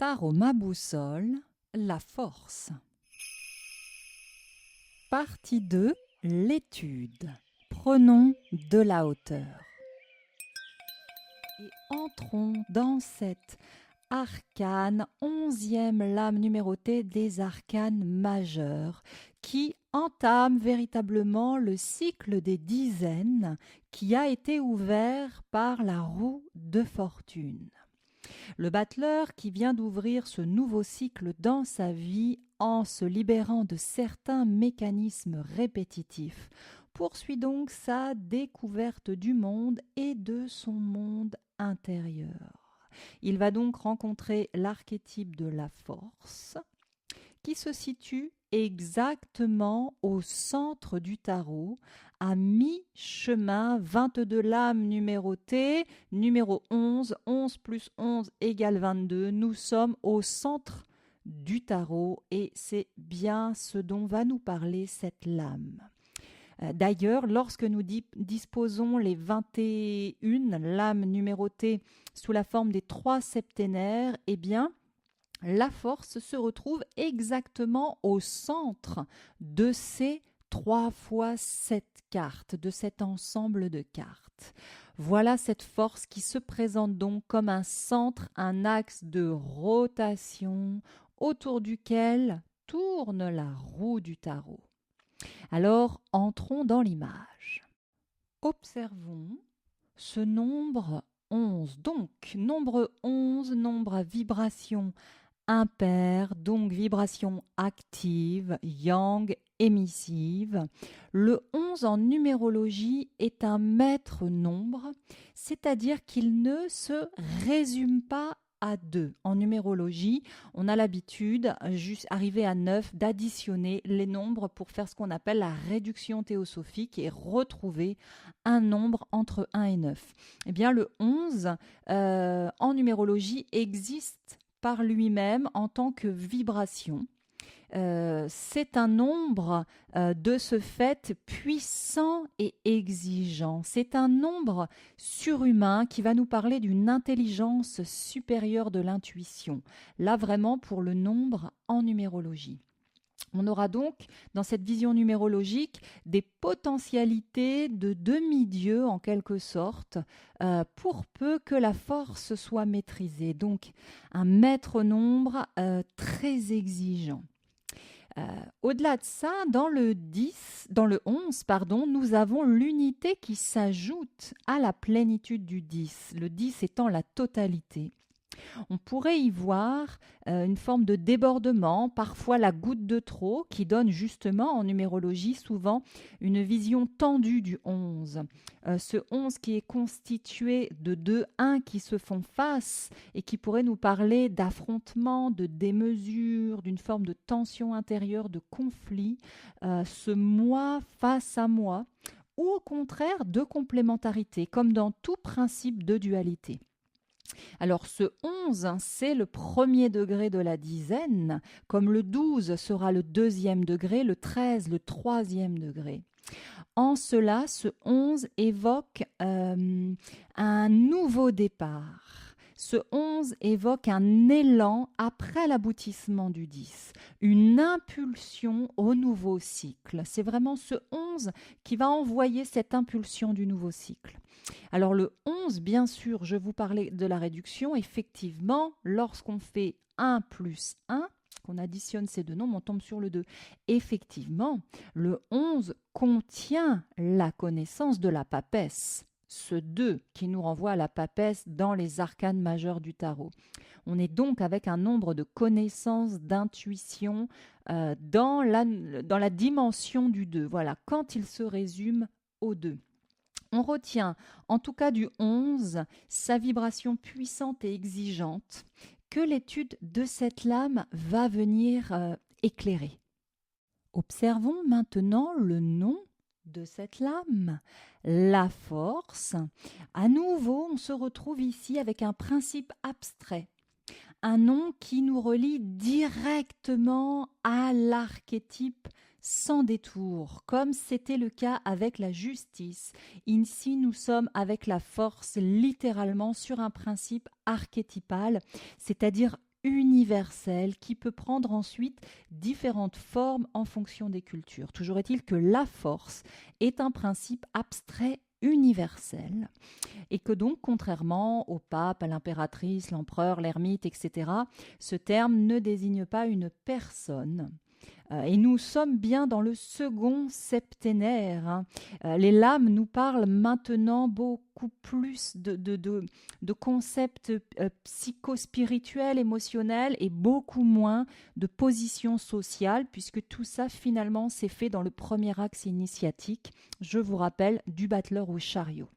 Tarot ma boussole, la force. Partie 2, l'étude. Prenons de la hauteur. Et entrons dans cette arcane, 11e lame numérotée des arcanes majeures, qui entame véritablement le cycle des dizaines qui a été ouvert par la roue de fortune. Le battleur qui vient d'ouvrir ce nouveau cycle dans sa vie en se libérant de certains mécanismes répétitifs poursuit donc sa découverte du monde et de son monde intérieur. Il va donc rencontrer l'archétype de la force qui se situe exactement au centre du tarot, à mi-chemin, 22 lames numérotées, numéro 11, 11 plus 11 égale 22. Nous sommes au centre du tarot et c'est bien ce dont va nous parler cette lame. D'ailleurs, lorsque nous disposons les 21 lames numérotées sous la forme des 3 septénaires, eh bien, la force se retrouve exactement au centre de ces 3 fois 7 cartes, de cet ensemble de cartes. Voilà cette force qui se présente donc comme un centre, un axe de rotation autour duquel tourne la roue du tarot. Alors, entrons dans l'image. Observons ce nombre 11. Donc, nombre 11, nombre à vibration impair, donc vibration active, yang, émissive. Le 11 en numérologie est un maître nombre, c'est-à-dire qu'il ne se résume pas à 2. En numérologie, on a l'habitude, juste arrivé à 9, d'additionner les nombres pour faire ce qu'on appelle la réduction théosophique et retrouver un nombre entre 1 et 9. Eh bien, le 11, en numérologie, existe par lui-même en tant que vibration. C'est un nombre de ce fait puissant et exigeant. C'est un nombre surhumain qui va nous parler d'une intelligence supérieure de l'intuition. Là vraiment pour le nombre en numérologie. On aura donc, dans cette vision numérologique, des potentialités de demi-dieu en quelque sorte, pour peu que la force soit maîtrisée. Donc, un maître nombre très exigeant. Au-delà de ça, dans le 11, nous avons l'unité qui s'ajoute à la plénitude du 10, le 10 étant la totalité. On pourrait y voir une forme de débordement, parfois la goutte de trop, qui donne justement en numérologie souvent une vision tendue du 11. Ce 11 qui est constitué de 2 1 qui se font face et qui pourrait nous parler d'affrontement, de démesure, d'une forme de tension intérieure, de conflit, ce moi face à moi, ou au contraire de complémentarité, comme dans tout principe de dualité. Alors ce 11, c'est le premier degré de la dizaine, comme le 12 sera le deuxième degré, le 13 le troisième degré. En cela, ce 11 évoque un nouveau départ. Ce 11 évoque un élan après l'aboutissement du 10, une impulsion au nouveau cycle. C'est vraiment ce 11 qui va envoyer cette impulsion du nouveau cycle. Alors le 11, bien sûr, je vous parlais de la réduction. Effectivement, lorsqu'on fait 1 plus 1, qu'on additionne ces deux nombres, on tombe sur le 2. Effectivement, le 11 contient la connaissance de la papesse. Ce 2 qui nous renvoie à la papesse dans les arcanes majeures du tarot. On est donc avec un nombre de connaissances, d'intuition dans la dimension du 2. Voilà, quand il se résume au 2. On retient, en tout cas du 11, sa vibration puissante et exigeante que l'étude de cette lame va venir éclairer. Observons maintenant le nom de cette lame, la force. À nouveau, on se retrouve ici avec un principe abstrait, un nom qui nous relie directement à l'archétype sans détour, comme c'était le cas avec la justice. Ici, nous sommes avec la force littéralement sur un principe archétypal, c'est-à-dire universel qui peut prendre ensuite différentes formes en fonction des cultures. Toujours est-il que la force est un principe abstrait universel et que donc, contrairement au pape, à l'impératrice, l'empereur, l'ermite, etc., ce terme ne désigne pas une personne. Et nous sommes bien dans le second septénaire, hein. Les lames nous parlent maintenant beaucoup plus de concepts psychospirituels, émotionnels et beaucoup moins de position sociale, puisque tout ça finalement s'est fait dans le premier axe initiatique, je vous rappelle, du battleur au chariot.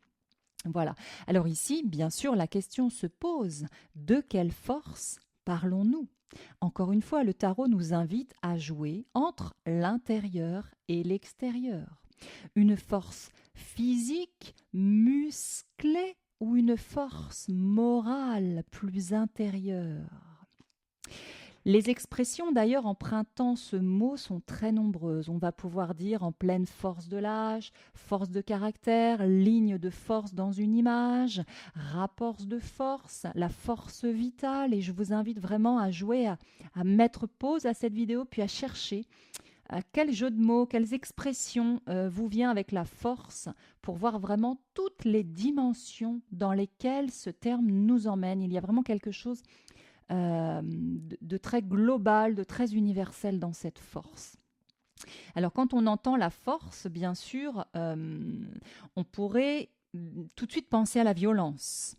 Voilà. Alors ici, bien sûr, la question se pose, de quelle force parlons-nous? Encore une fois, le tarot nous invite à jouer entre l'intérieur et l'extérieur. Une force physique, musclée ou une force morale plus intérieure? Les expressions d'ailleurs empruntant ce mot sont très nombreuses. On va pouvoir dire en pleine force de l'âge, force de caractère, ligne de force dans une image, rapports de force, la force vitale. Et je vous invite vraiment à jouer, à mettre pause à cette vidéo, puis à chercher quel jeu de mots, quelles expressions vous vient avec la force pour voir vraiment toutes les dimensions dans lesquelles ce terme nous emmène. Il y a vraiment quelque chose de très global, de très universel dans cette force. Alors quand on entend la force, bien sûr, on pourrait tout de suite penser à la violence.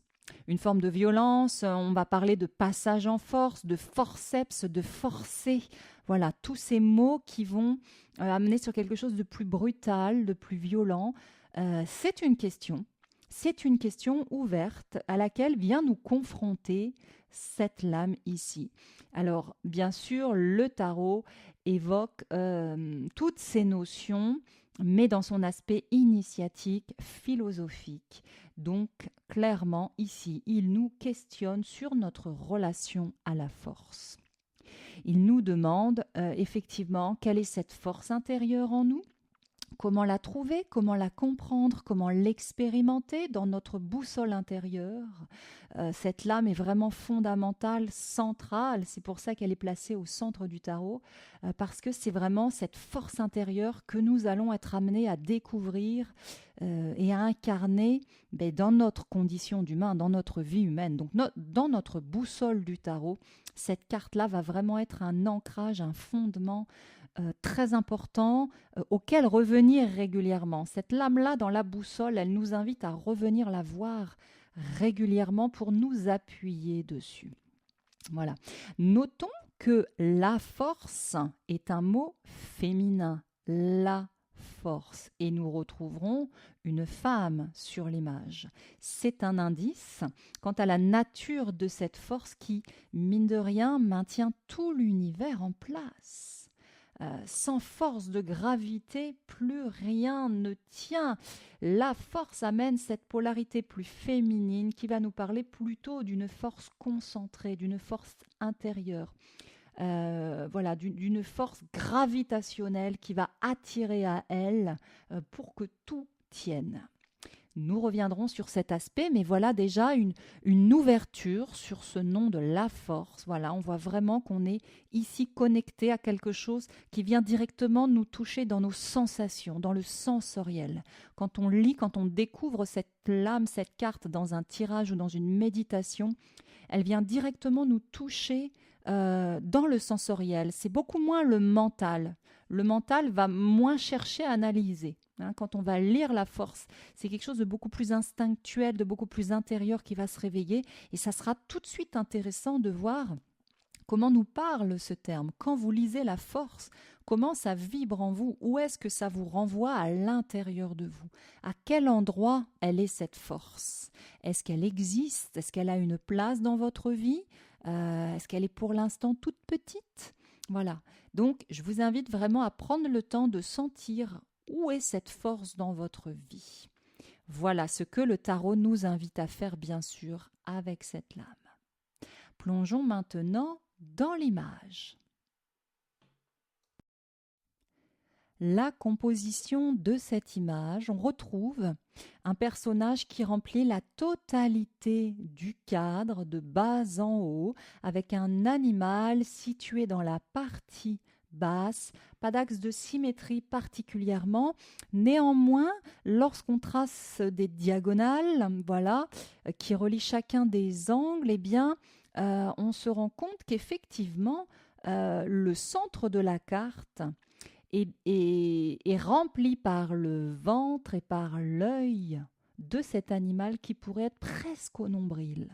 Une forme de violence, on va parler de passage en force, de forceps, de forcer. Voilà, tous ces mots qui vont amener sur quelque chose de plus brutal, de plus violent. C'est une question ouverte à laquelle vient nous confronter cette lame ici. Alors, bien sûr, le tarot évoque toutes ces notions, mais dans son aspect initiatique, philosophique. Donc, clairement, ici, il nous questionne sur notre relation à la force. Il nous demande effectivement quelle est cette force intérieure en nous. Comment la trouver, comment la comprendre, comment l'expérimenter dans notre boussole intérieure. Cette lame est vraiment fondamentale, centrale. C'est pour ça qu'elle est placée au centre du tarot, parce que c'est vraiment cette force intérieure que nous allons être amenés à découvrir et à incarner dans notre condition d'humain, dans notre vie humaine. Donc dans notre boussole du tarot, cette carte-là va vraiment être un ancrage, un fondement très important auquel revenir régulièrement. Cette lame-là dans la boussole, elle nous invite à revenir la voir régulièrement pour nous appuyer dessus. Voilà. Notons que la force est un mot féminin. La force. Et nous retrouverons une femme sur l'image. C'est un indice quant à la nature de cette force qui, mine de rien, maintient tout l'univers en place. Sans force de gravité, plus rien ne tient. La force amène cette polarité plus féminine qui va nous parler plutôt d'une force concentrée, d'une force intérieure. Voilà, d'une force gravitationnelle qui va attirer à elle pour que tout tienne. Nous reviendrons sur cet aspect, mais voilà déjà une ouverture sur ce nom de la force. Voilà, on voit vraiment qu'on est ici connecté à quelque chose qui vient directement nous toucher dans nos sensations, dans le sensoriel. Quand on lit, quand on découvre cette lame, cette carte dans un tirage ou dans une méditation, elle vient directement nous toucher dans le sensoriel. C'est beaucoup moins le mental. Le mental va moins chercher à analyser. Quand on va lire la force, c'est quelque chose de beaucoup plus instinctuel, de beaucoup plus intérieur qui va se réveiller. Et ça sera tout de suite intéressant de voir comment nous parle ce terme. Quand vous lisez la force, comment ça vibre en vous? Où est-ce que ça vous renvoie à l'intérieur de vous? À quel endroit elle est cette force? Est-ce qu'elle existe? Est-ce qu'elle a une place dans votre vie? Est-ce qu'elle est pour l'instant toute petite? Voilà. Donc, je vous invite vraiment à prendre le temps de sentir où est cette force dans votre vie. Voilà ce que le tarot nous invite à faire, bien sûr, avec cette lame. Plongeons maintenant dans l'image. la composition de cette image, on retrouve un personnage qui remplit la totalité du cadre de bas en haut, avec un animal situé dans la partie basse, pas d'axe de symétrie particulièrement. Néanmoins, lorsqu'on trace des diagonales, voilà, qui relient chacun des angles, eh bien, on se rend compte qu'effectivement, le centre de la carte est rempli par le ventre et par l'œil de cet animal qui pourrait être presque au nombril.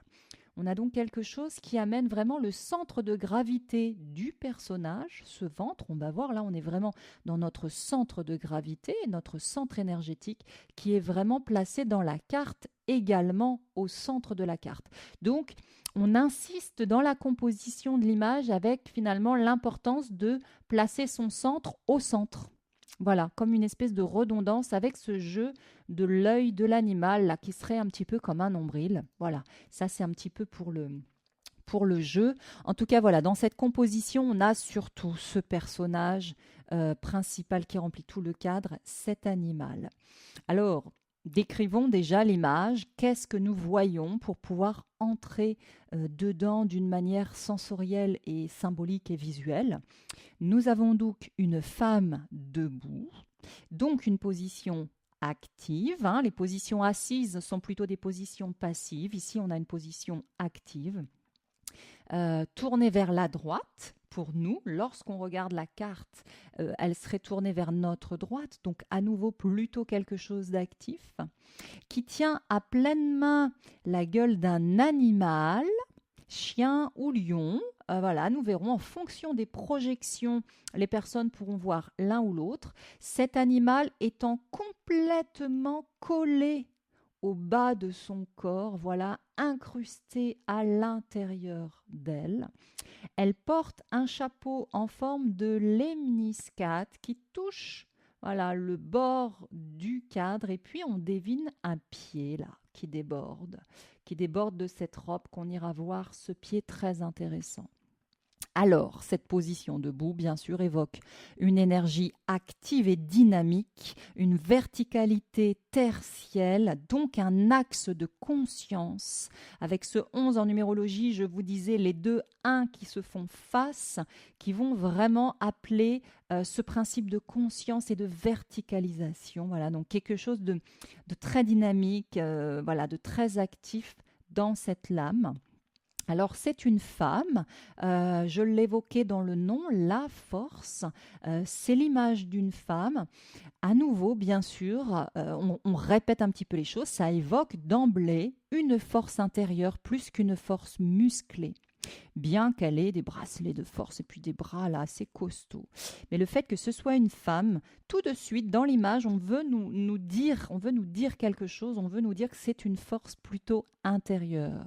On a donc quelque chose qui amène vraiment le centre de gravité du personnage, ce ventre. On va voir là, on est vraiment dans notre centre de gravité, notre centre énergétique qui est vraiment placé dans la carte, également au centre de la carte. Donc, on insiste dans la composition de l'image avec finalement l'importance de placer son centre au centre. Voilà, comme une espèce de redondance avec ce jeu de l'œil de l'animal là, qui serait un petit peu comme un nombril. Voilà, ça c'est un petit peu pour le jeu. En tout cas, voilà, dans cette composition, on a surtout ce personnage principal qui remplit tout le cadre, cet animal. Alors, décrivons déjà l'image. Qu'est-ce que nous voyons pour pouvoir entrer dedans d'une manière sensorielle et symbolique et visuelle? Nous avons donc une femme debout, donc une position active. Hein. Les positions assises sont plutôt des positions passives. Ici, on a une position active. Tournée vers la droite. Pour nous, lorsqu'on regarde la carte, elle serait tournée vers notre droite, donc à nouveau plutôt quelque chose d'actif, qui tient à pleine main la gueule d'un animal, chien ou lion. Voilà, nous verrons en fonction des projections, les personnes pourront voir l'un ou l'autre. Cet animal étant complètement collé au bas de son corps, voilà, incrusté à l'intérieur d'elle. Elle porte un chapeau en forme de lemniscate qui touche voilà, le bord du cadre et puis on devine un pied là qui déborde de cette robe qu'on ira voir, ce pied très intéressant. Alors, cette position debout, bien sûr, évoque une énergie active et dynamique, une verticalité tertielle, donc un axe de conscience. Avec ce 11 en numérologie, je vous disais les deux 1 qui se font face, qui vont vraiment appeler ce principe de conscience et de verticalisation. Voilà, donc quelque chose de très dynamique, voilà, de très actif dans cette lame. Alors, c'est une femme, je l'évoquais dans le nom, la force, c'est l'image d'une femme. À nouveau, bien sûr, on répète un petit peu les choses, ça évoque d'emblée une force intérieure plus qu'une force musclée. Bien qu'elle ait des bracelets de force et puis des bras là assez costauds. Mais le fait que ce soit une femme, tout de suite dans l'image, on veut nous dire quelque chose, on veut nous dire que c'est une force plutôt intérieure.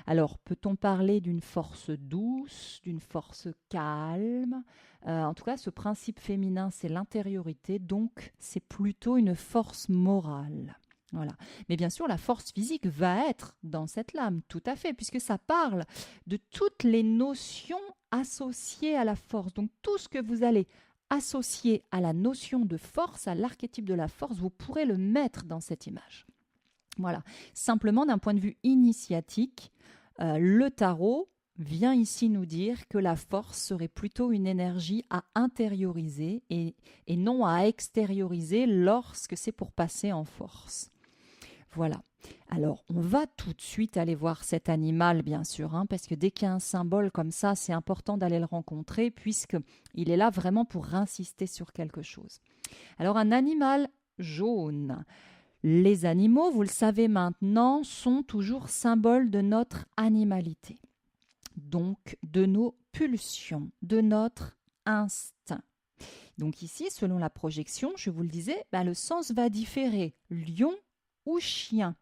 Alors, peut-on parler d'une force douce, d'une force calme? En tout cas, ce principe féminin, c'est l'intériorité, donc c'est plutôt une force morale. Voilà. Mais bien sûr, la force physique va être dans cette lame, tout à fait, puisque ça parle de toutes les notions associées à la force. Donc, tout ce que vous allez associer à la notion de force, à l'archétype de la force, vous pourrez le mettre dans cette image. Voilà. Simplement, d'un point de vue initiatique, le tarot vient ici nous dire que la force serait plutôt une énergie à intérioriser et non à extérioriser lorsque c'est pour passer en force. Voilà. Alors, on va tout de suite aller voir cet animal, bien sûr, hein, parce que dès qu'il y a un symbole comme ça, c'est important d'aller le rencontrer, puisqu'il est là vraiment pour insister sur quelque chose. Alors, un animal jaune. Les animaux, vous le savez maintenant, sont toujours symboles de notre animalité, donc de nos pulsions, de notre instinct. Donc ici, selon la projection, je vous le disais, le sens va différer. Lion ou chien.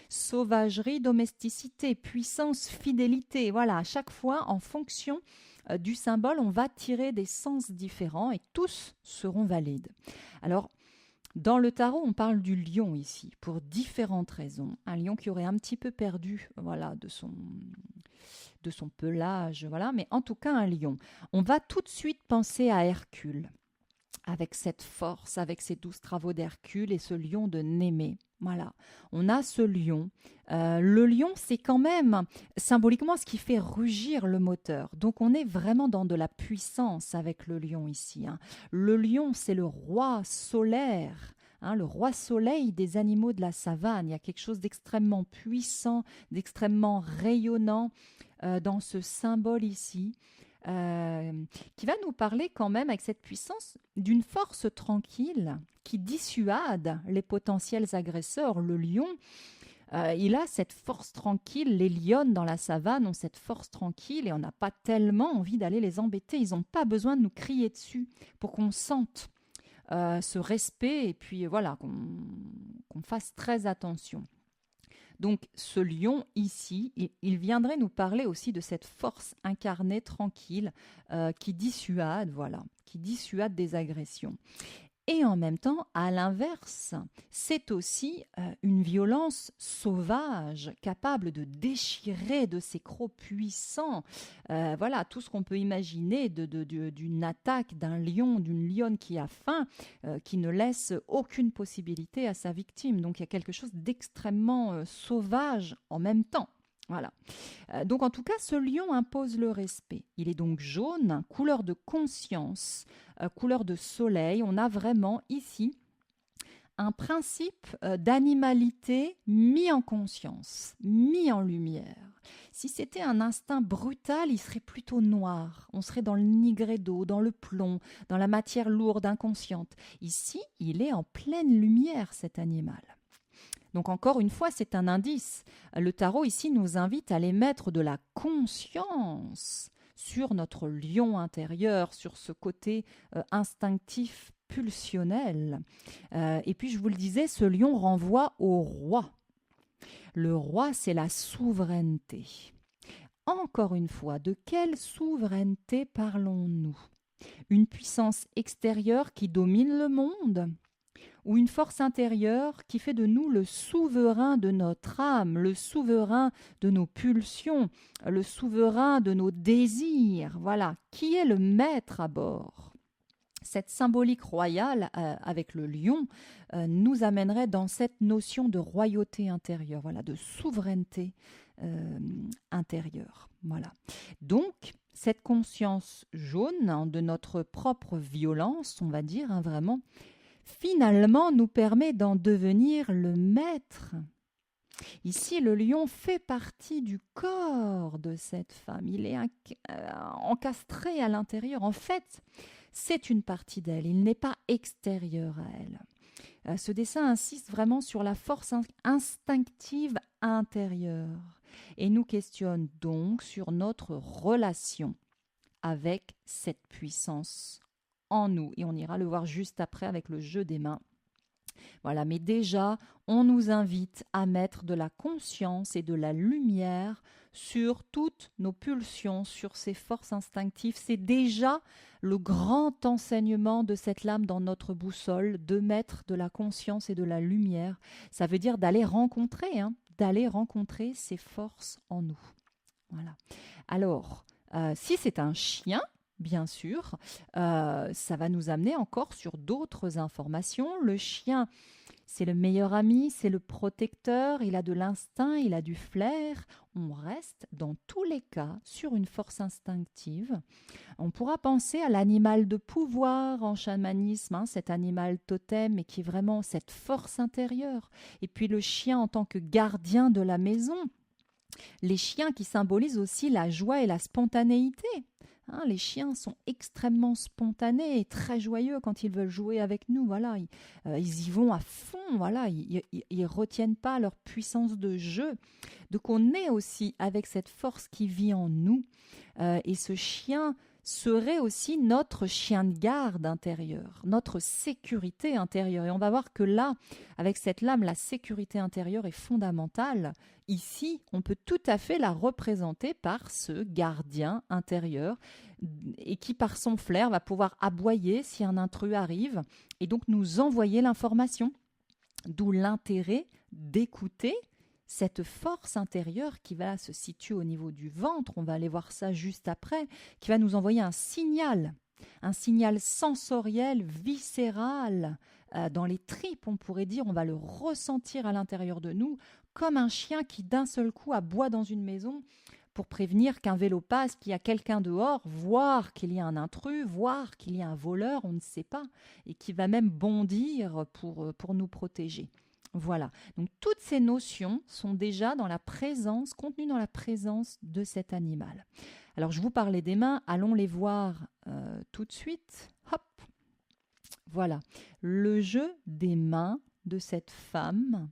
Sauvagerie, domesticité, puissance, fidélité. Voilà, à chaque fois, en fonction du symbole, on va tirer des sens différents et tous seront valides. Alors, dans le tarot, on parle du lion ici, pour différentes raisons. Un lion qui aurait un petit peu perdu voilà, de son pelage, voilà, mais en tout cas un lion. On va tout de suite penser à Hercule. avec cette force, avec ces 12 travaux d'Hercule et ce lion de Némée. Voilà, on a ce lion. Le lion, c'est quand même symboliquement ce qui fait rugir le moteur. Donc on est vraiment dans de la puissance avec le lion ici, hein. Le lion, c'est le roi solaire, hein, le roi soleil des animaux de la savane. Il y a quelque chose d'extrêmement puissant, d'extrêmement rayonnant dans ce symbole ici. Qui va nous parler quand même avec cette puissance d'une force tranquille qui dissuade les potentiels agresseurs. Le lion, il a cette force tranquille. Les lionnes dans la savane ont cette force tranquille et on n'a pas tellement envie d'aller les embêter. Ils n'ont pas besoin de nous crier dessus pour qu'on sente ce respect et puis voilà, qu'on fasse très attention. Donc ce lion ici, il viendrait nous parler aussi de cette force incarnée tranquille qui dissuade, voilà, qui dissuade des agressions. Et en même temps, à l'inverse, c'est aussi une violence sauvage, capable de déchirer de ses crocs puissants. Voilà, tout ce qu'on peut imaginer d'une attaque d'un lion, d'une lionne qui a faim, qui ne laisse aucune possibilité à sa victime. Donc il y a quelque chose d'extrêmement sauvage en même temps. Voilà. Donc en tout cas, ce lion impose le respect. Il est donc jaune, couleur de conscience, couleur de soleil. On a vraiment ici un principe d'animalité mis en conscience, mis en lumière. Si c'était un instinct brutal, il serait plutôt noir. On serait dans le nigredo, dans le plomb, dans la matière lourde, inconsciente. Ici, il est en pleine lumière, cet animal. Donc encore une fois, c'est un indice. Le tarot ici nous invite à aller mettre de la conscience sur notre lion intérieur, sur ce côté instinctif, pulsionnel. Et puis je vous le disais, ce lion renvoie au roi. Le roi, c'est la souveraineté. Encore une fois, de quelle souveraineté parlons-nous? Une puissance extérieure qui domine le monde ? Ou une force intérieure qui fait de nous le souverain de notre âme, le souverain de nos pulsions, le souverain de nos désirs. Voilà, qui est le maître à bord? Cette symbolique royale avec le lion nous amènerait dans cette notion de royauté intérieure, voilà, de souveraineté intérieure. Voilà. Donc, cette conscience jaune hein, de notre propre violence, on va dire, hein, vraiment, finalement nous permet d'en devenir le maître. Ici, le lion fait partie du corps de cette femme. Il est encastré à l'intérieur. En fait, c'est une partie d'elle. Il n'est pas extérieur à elle. Ce dessin insiste vraiment sur la force instinctive intérieure et nous questionne donc sur notre relation avec cette puissance en nous. Et on ira le voir juste après avec le jeu des mains. Voilà, mais déjà, on nous invite à mettre de la conscience et de la lumière sur toutes nos pulsions, sur ces forces instinctives. C'est déjà le grand enseignement de cette lame dans notre boussole, de mettre de la conscience et de la lumière. Ça veut dire d'aller rencontrer ces forces en nous. Voilà. Alors, si c'est un chien, bien sûr, ça va nous amener encore sur d'autres informations. Le chien, c'est le meilleur ami, c'est le protecteur, il a de l'instinct, il a du flair. On reste dans tous les cas sur une force instinctive. On pourra penser à l'animal de pouvoir en chamanisme, hein, cet animal totem, et qui est vraiment cette force intérieure. Et puis le chien en tant que gardien de la maison. Les chiens qui symbolisent aussi la joie et la spontanéité. Hein, les chiens sont extrêmement spontanés et très joyeux quand ils veulent jouer avec nous. Voilà, ils y vont à fond. Voilà, ils retiennent pas leur puissance de jeu. Donc on est aussi avec cette force qui vit en nous. Et ce chien serait aussi notre chien de garde intérieur, notre sécurité intérieure. Et on va voir que là, avec cette lame, la sécurité intérieure est fondamentale. Ici, on peut tout à fait la représenter par ce gardien intérieur et qui, par son flair, va pouvoir aboyer si un intrus arrive et donc nous envoyer l'information. D'où l'intérêt d'écouter cette force intérieure qui va se situer au niveau du ventre, on va aller voir ça juste après, qui va nous envoyer un signal. un signal sensoriel, viscéral, dans les tripes, on pourrait dire, on va le ressentir à l'intérieur de nous, comme un chien qui d'un seul coup aboie dans une maison pour prévenir qu'un vélo passe, qu'il y a quelqu'un dehors, voire qu'il y a un intrus, voire qu'il y a un voleur, on ne sait pas, et qui va même bondir pour nous protéger. Voilà, donc toutes ces notions sont déjà dans la présence, contenues dans la présence de cet animal. Alors je vous parlais des mains, allons les voir tout de suite. Hop, voilà, le jeu des mains de cette femme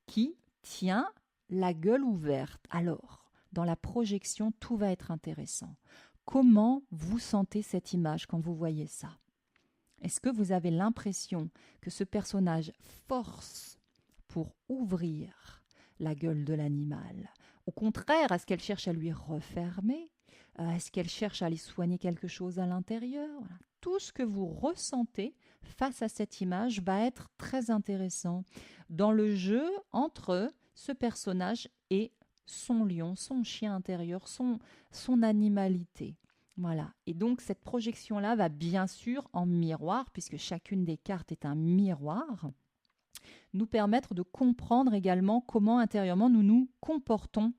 qui tient la gueule ouverte. Alors, dans la projection, tout va être intéressant. Comment vous sentez cette image quand vous voyez ça? Est-ce que vous avez l'impression que ce personnage force pour ouvrir la gueule de l'animal? Au contraire, est-ce qu'elle cherche à lui refermer? Est-ce qu'elle cherche à aller soigner quelque chose à l'intérieur? Voilà. Tout ce que vous ressentez face à cette image va être très intéressant dans le jeu entre ce personnage et son lion, son chien intérieur, son animalité. Voilà. Et donc cette projection-là va bien sûr en miroir, puisque chacune des cartes est un miroir, nous permettre de comprendre également comment intérieurement nous nous comportons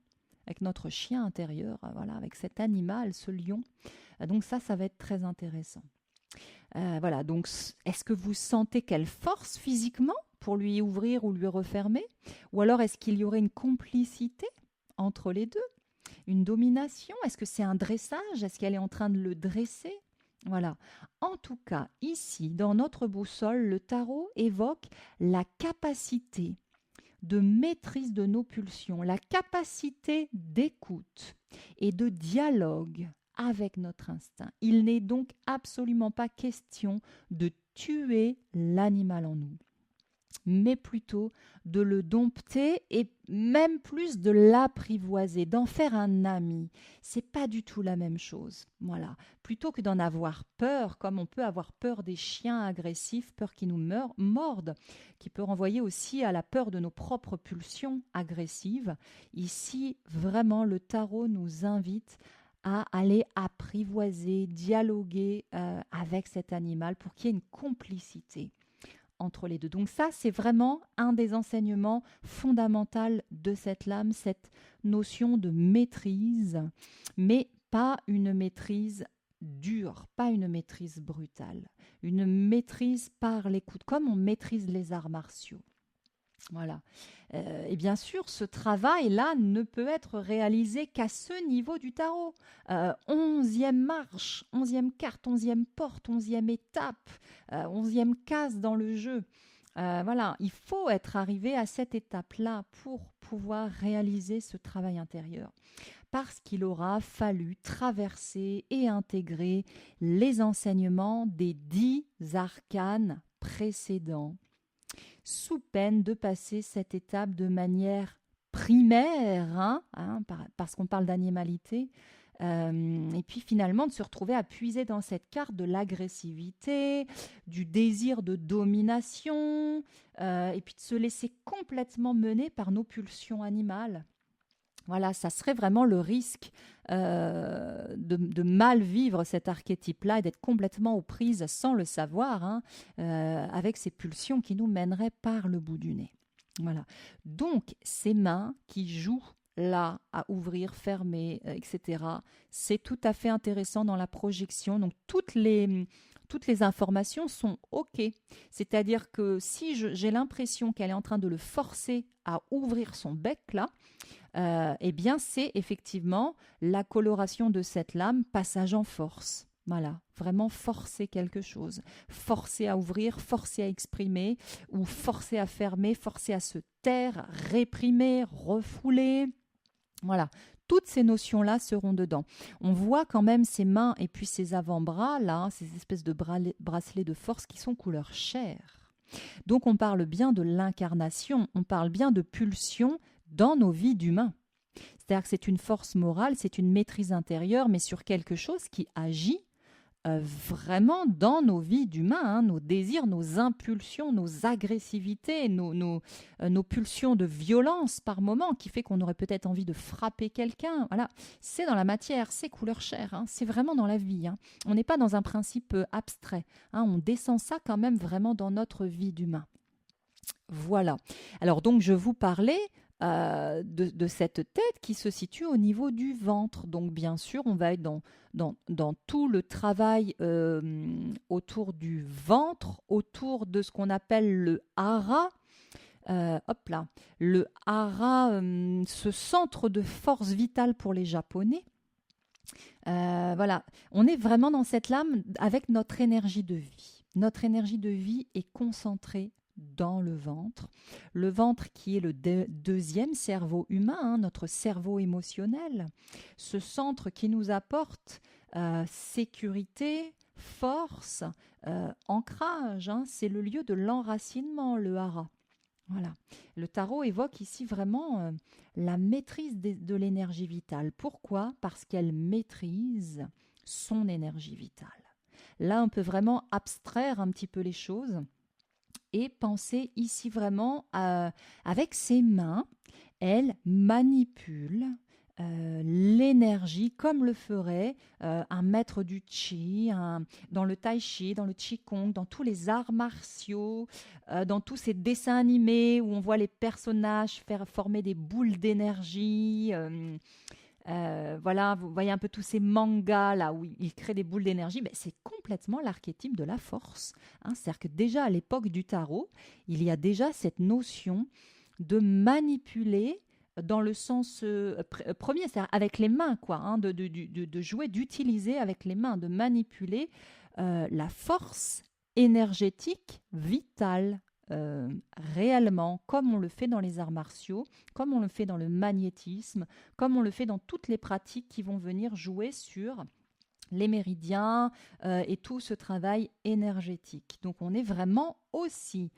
avec notre chien intérieur, voilà, avec cet animal, ce lion. Donc ça va être très intéressant. Voilà, donc est-ce que vous sentez qu'elle force physiquement pour lui ouvrir ou lui refermer? Ou alors est-ce qu'il y aurait une complicité entre les deux? Une domination? Est-ce que c'est un dressage? Est-ce qu'elle est en train de le dresser? Voilà. En tout cas, ici, dans notre boussole, le tarot évoque la capacité de maîtrise de nos pulsions, la capacité d'écoute et de dialogue avec notre instinct. Il n'est donc absolument pas question de tuer l'animal en nous, mais plutôt de le dompter et même plus de l'apprivoiser, d'en faire un ami. C'est pas du tout la même chose. Voilà. Plutôt que d'en avoir peur, comme on peut avoir peur des chiens agressifs, peur qu'ils nous mordent, qui peut renvoyer aussi à la peur de nos propres pulsions agressives. Ici, vraiment, le tarot nous invite à aller apprivoiser, dialoguer avec cet animal pour qu'il y ait une complicité entre les deux. Donc ça, c'est vraiment un des enseignements fondamentaux de cette lame, cette notion de maîtrise, mais pas une maîtrise dure, pas une maîtrise brutale, une maîtrise par l'écoute, comme on maîtrise les arts martiaux. Voilà. Et bien sûr, ce travail-là ne peut être réalisé qu'à ce niveau du tarot. 11e marche, 11e carte, 11e porte, 11e étape, 11e case dans le jeu. Voilà, il faut être arrivé à cette étape-là pour pouvoir réaliser ce travail intérieur. Parce qu'il aura fallu traverser et intégrer les enseignements des 10 arcanes précédents, sous peine de passer cette étape de manière primaire, parce qu'on parle d'animalité, et puis finalement de se retrouver à puiser dans cette carte de l'agressivité, du désir de domination, et puis de se laisser complètement mener par nos pulsions animales. Voilà, ça serait vraiment le risque de mal vivre cet archétype-là et d'être complètement aux prises sans le savoir, avec ces pulsions qui nous mèneraient par le bout du nez. Voilà. Donc, ces mains qui jouent là à ouvrir, fermer, etc., c'est tout à fait intéressant dans la projection. Donc, toutes les informations sont OK. C'est-à-dire que si j'ai l'impression qu'elle est en train de le forcer à ouvrir son bec là, eh bien c'est effectivement la coloration de cette lame, passage en force. Voilà, vraiment forcer quelque chose, forcer à ouvrir, forcer à exprimer, ou forcer à fermer, forcer à se taire, réprimer, refouler. Voilà, toutes ces notions-là seront dedans. On voit quand même ces mains et puis ces avant-bras, là, ces espèces de bracelets de force qui sont couleur chair. Donc on parle bien de l'incarnation, on parle bien de pulsion dans nos vies d'humains. C'est-à-dire que c'est une force morale, c'est une maîtrise intérieure, mais sur quelque chose qui agit vraiment dans nos vies d'humains, hein, nos désirs, nos impulsions, nos agressivités, nos pulsions de violence par moment, qui fait qu'on aurait peut-être envie de frapper quelqu'un. Voilà, c'est dans la matière, c'est couleur chair, hein, c'est vraiment dans la vie. Hein. On n'est pas dans un principe abstrait. Hein, on descend ça quand même vraiment dans notre vie d'humain. Voilà. Alors donc je vous parlais de cette tête qui se situe au niveau du ventre. Donc bien sûr, on va être dans tout le travail autour du ventre, autour de ce qu'on appelle le hara. Hop là, le hara, ce centre de force vitale pour les Japonais. Voilà, on est vraiment dans cette lame avec notre énergie de vie. Notre énergie de vie est concentrée dans le ventre. Le ventre qui est le deuxième cerveau humain, hein, notre cerveau émotionnel. Ce centre qui nous apporte sécurité, force, ancrage. Hein, c'est le lieu de l'enracinement, le hara. Voilà. Le tarot évoque ici vraiment la maîtrise de l'énergie vitale. Pourquoi? Parce qu'elle maîtrise son énergie vitale. Là, on peut vraiment abstraire un petit peu les choses et penser ici vraiment avec ses mains, elle manipule l'énergie comme le ferait un maître du chi, dans le tai chi, dans le qigong, dans tous les arts martiaux, dans tous ces dessins animés où on voit les personnages faire former des boules d'énergie. Voilà, vous voyez un peu tous ces mangas là où ils créent des boules d'énergie, mais c'est complètement l'archétype de la force. Hein. C'est-à-dire que déjà à l'époque du tarot, il y a déjà cette notion de manipuler dans le sens premier, c'est-à-dire avec les mains, quoi, hein, de jouer, d'utiliser avec les mains, de manipuler la force énergétique vitale réellement, comme on le fait dans les arts martiaux, comme on le fait dans le magnétisme, comme on le fait dans toutes les pratiques qui vont venir jouer sur les méridiens et tout ce travail énergétique. Donc on est vraiment aussi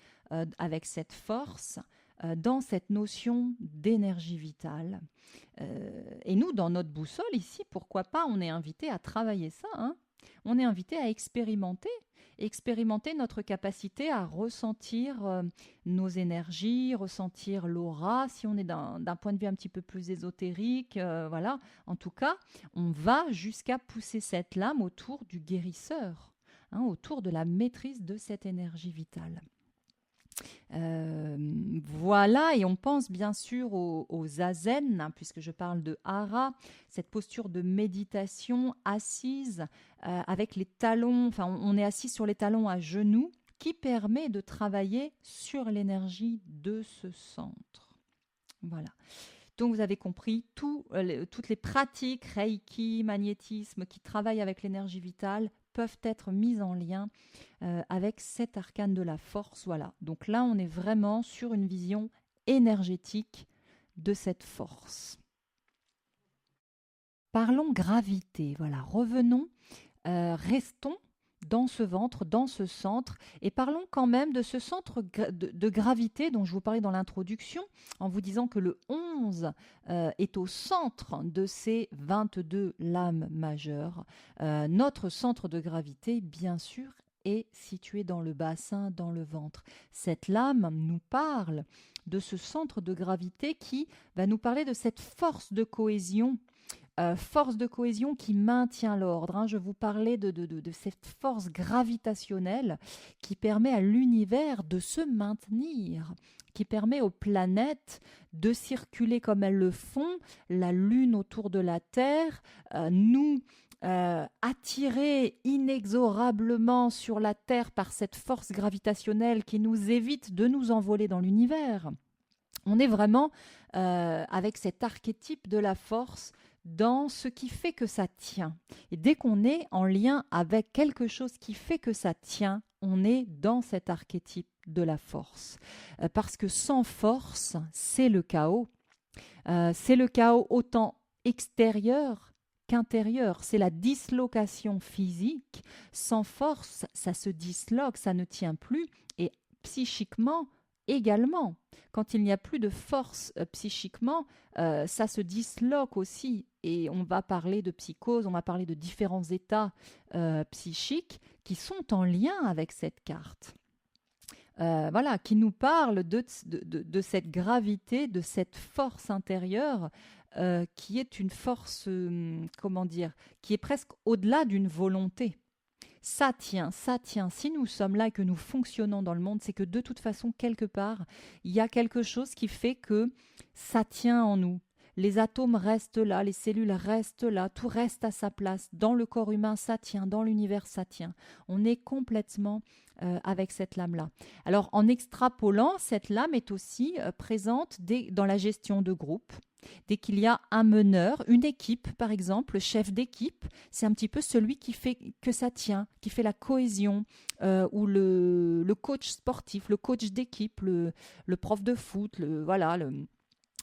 avec cette force dans cette notion d'énergie vitale. Et nous, dans notre boussole ici, pourquoi pas, on est invité à travailler ça. Hein. On est invité à expérimenter notre capacité à ressentir nos énergies, ressentir l'aura, si on est d'un point de vue un petit peu plus ésotérique, voilà. En tout cas, on va jusqu'à pousser cette lame autour du guérisseur, hein, autour de la maîtrise de cette énergie vitale. Voilà, et on pense bien sûr au zazen, hein, puisque je parle de hara, cette posture de méditation assise avec les talons, enfin on est assis sur les talons à genoux, qui permet de travailler sur l'énergie de ce centre. Voilà. Donc vous avez compris, toutes les pratiques, Reiki, magnétisme, qui travaillent avec l'énergie vitale, peuvent être mises en lien avec cet arcane de la force. Voilà. Donc là, on est vraiment sur une vision énergétique de cette force. Parlons gravité. Voilà. Revenons, restons dans ce ventre, dans ce centre, et parlons quand même de ce centre de gravité dont je vous parlais dans l'introduction, en vous disant que le 11 est au centre de ces 22 lames majeures. Notre centre de gravité, bien sûr, est situé dans le bassin, dans le ventre. Cette lame nous parle de ce centre de gravité qui va nous parler de cette force de cohésion qui maintient l'ordre. Hein. Je vous parlais de cette force gravitationnelle qui permet à l'univers de se maintenir, qui permet aux planètes de circuler comme elles le font, la Lune autour de la Terre, nous attirés inexorablement sur la Terre par cette force gravitationnelle qui nous évite de nous envoler dans l'univers. On est vraiment avec cet archétype de la force dans ce qui fait que ça tient. Et dès qu'on est en lien avec quelque chose qui fait que ça tient, on est dans cet archétype de la force. Parce que sans force, c'est le chaos. C'est le chaos autant extérieur qu'intérieur. C'est la dislocation physique. Sans force, ça se disloque, ça ne tient plus. Et psychiquement, également. Quand il n'y a plus de force psychiquement, ça se disloque aussi et on va parler de psychose, on va parler de différents états psychiques qui sont en lien avec cette carte. Voilà, qui nous parle de cette gravité, de cette force intérieure qui est une force, comment dire, qui est presque au-delà d'une volonté. Ça tient, ça tient. Si nous sommes là et que nous fonctionnons dans le monde, c'est que de toute façon, quelque part, il y a quelque chose qui fait que ça tient en nous. Les atomes restent là, les cellules restent là, tout reste à sa place. Dans le corps humain, ça tient, dans l'univers, ça tient. On est complètement avec cette lame-là. Alors, en extrapolant, cette lame est aussi présente dans la gestion de groupe. Dès qu'il y a un meneur, une équipe par exemple, le chef d'équipe, c'est un petit peu celui qui fait que ça tient, qui fait la cohésion, ou le coach sportif, le coach d'équipe, le prof de foot,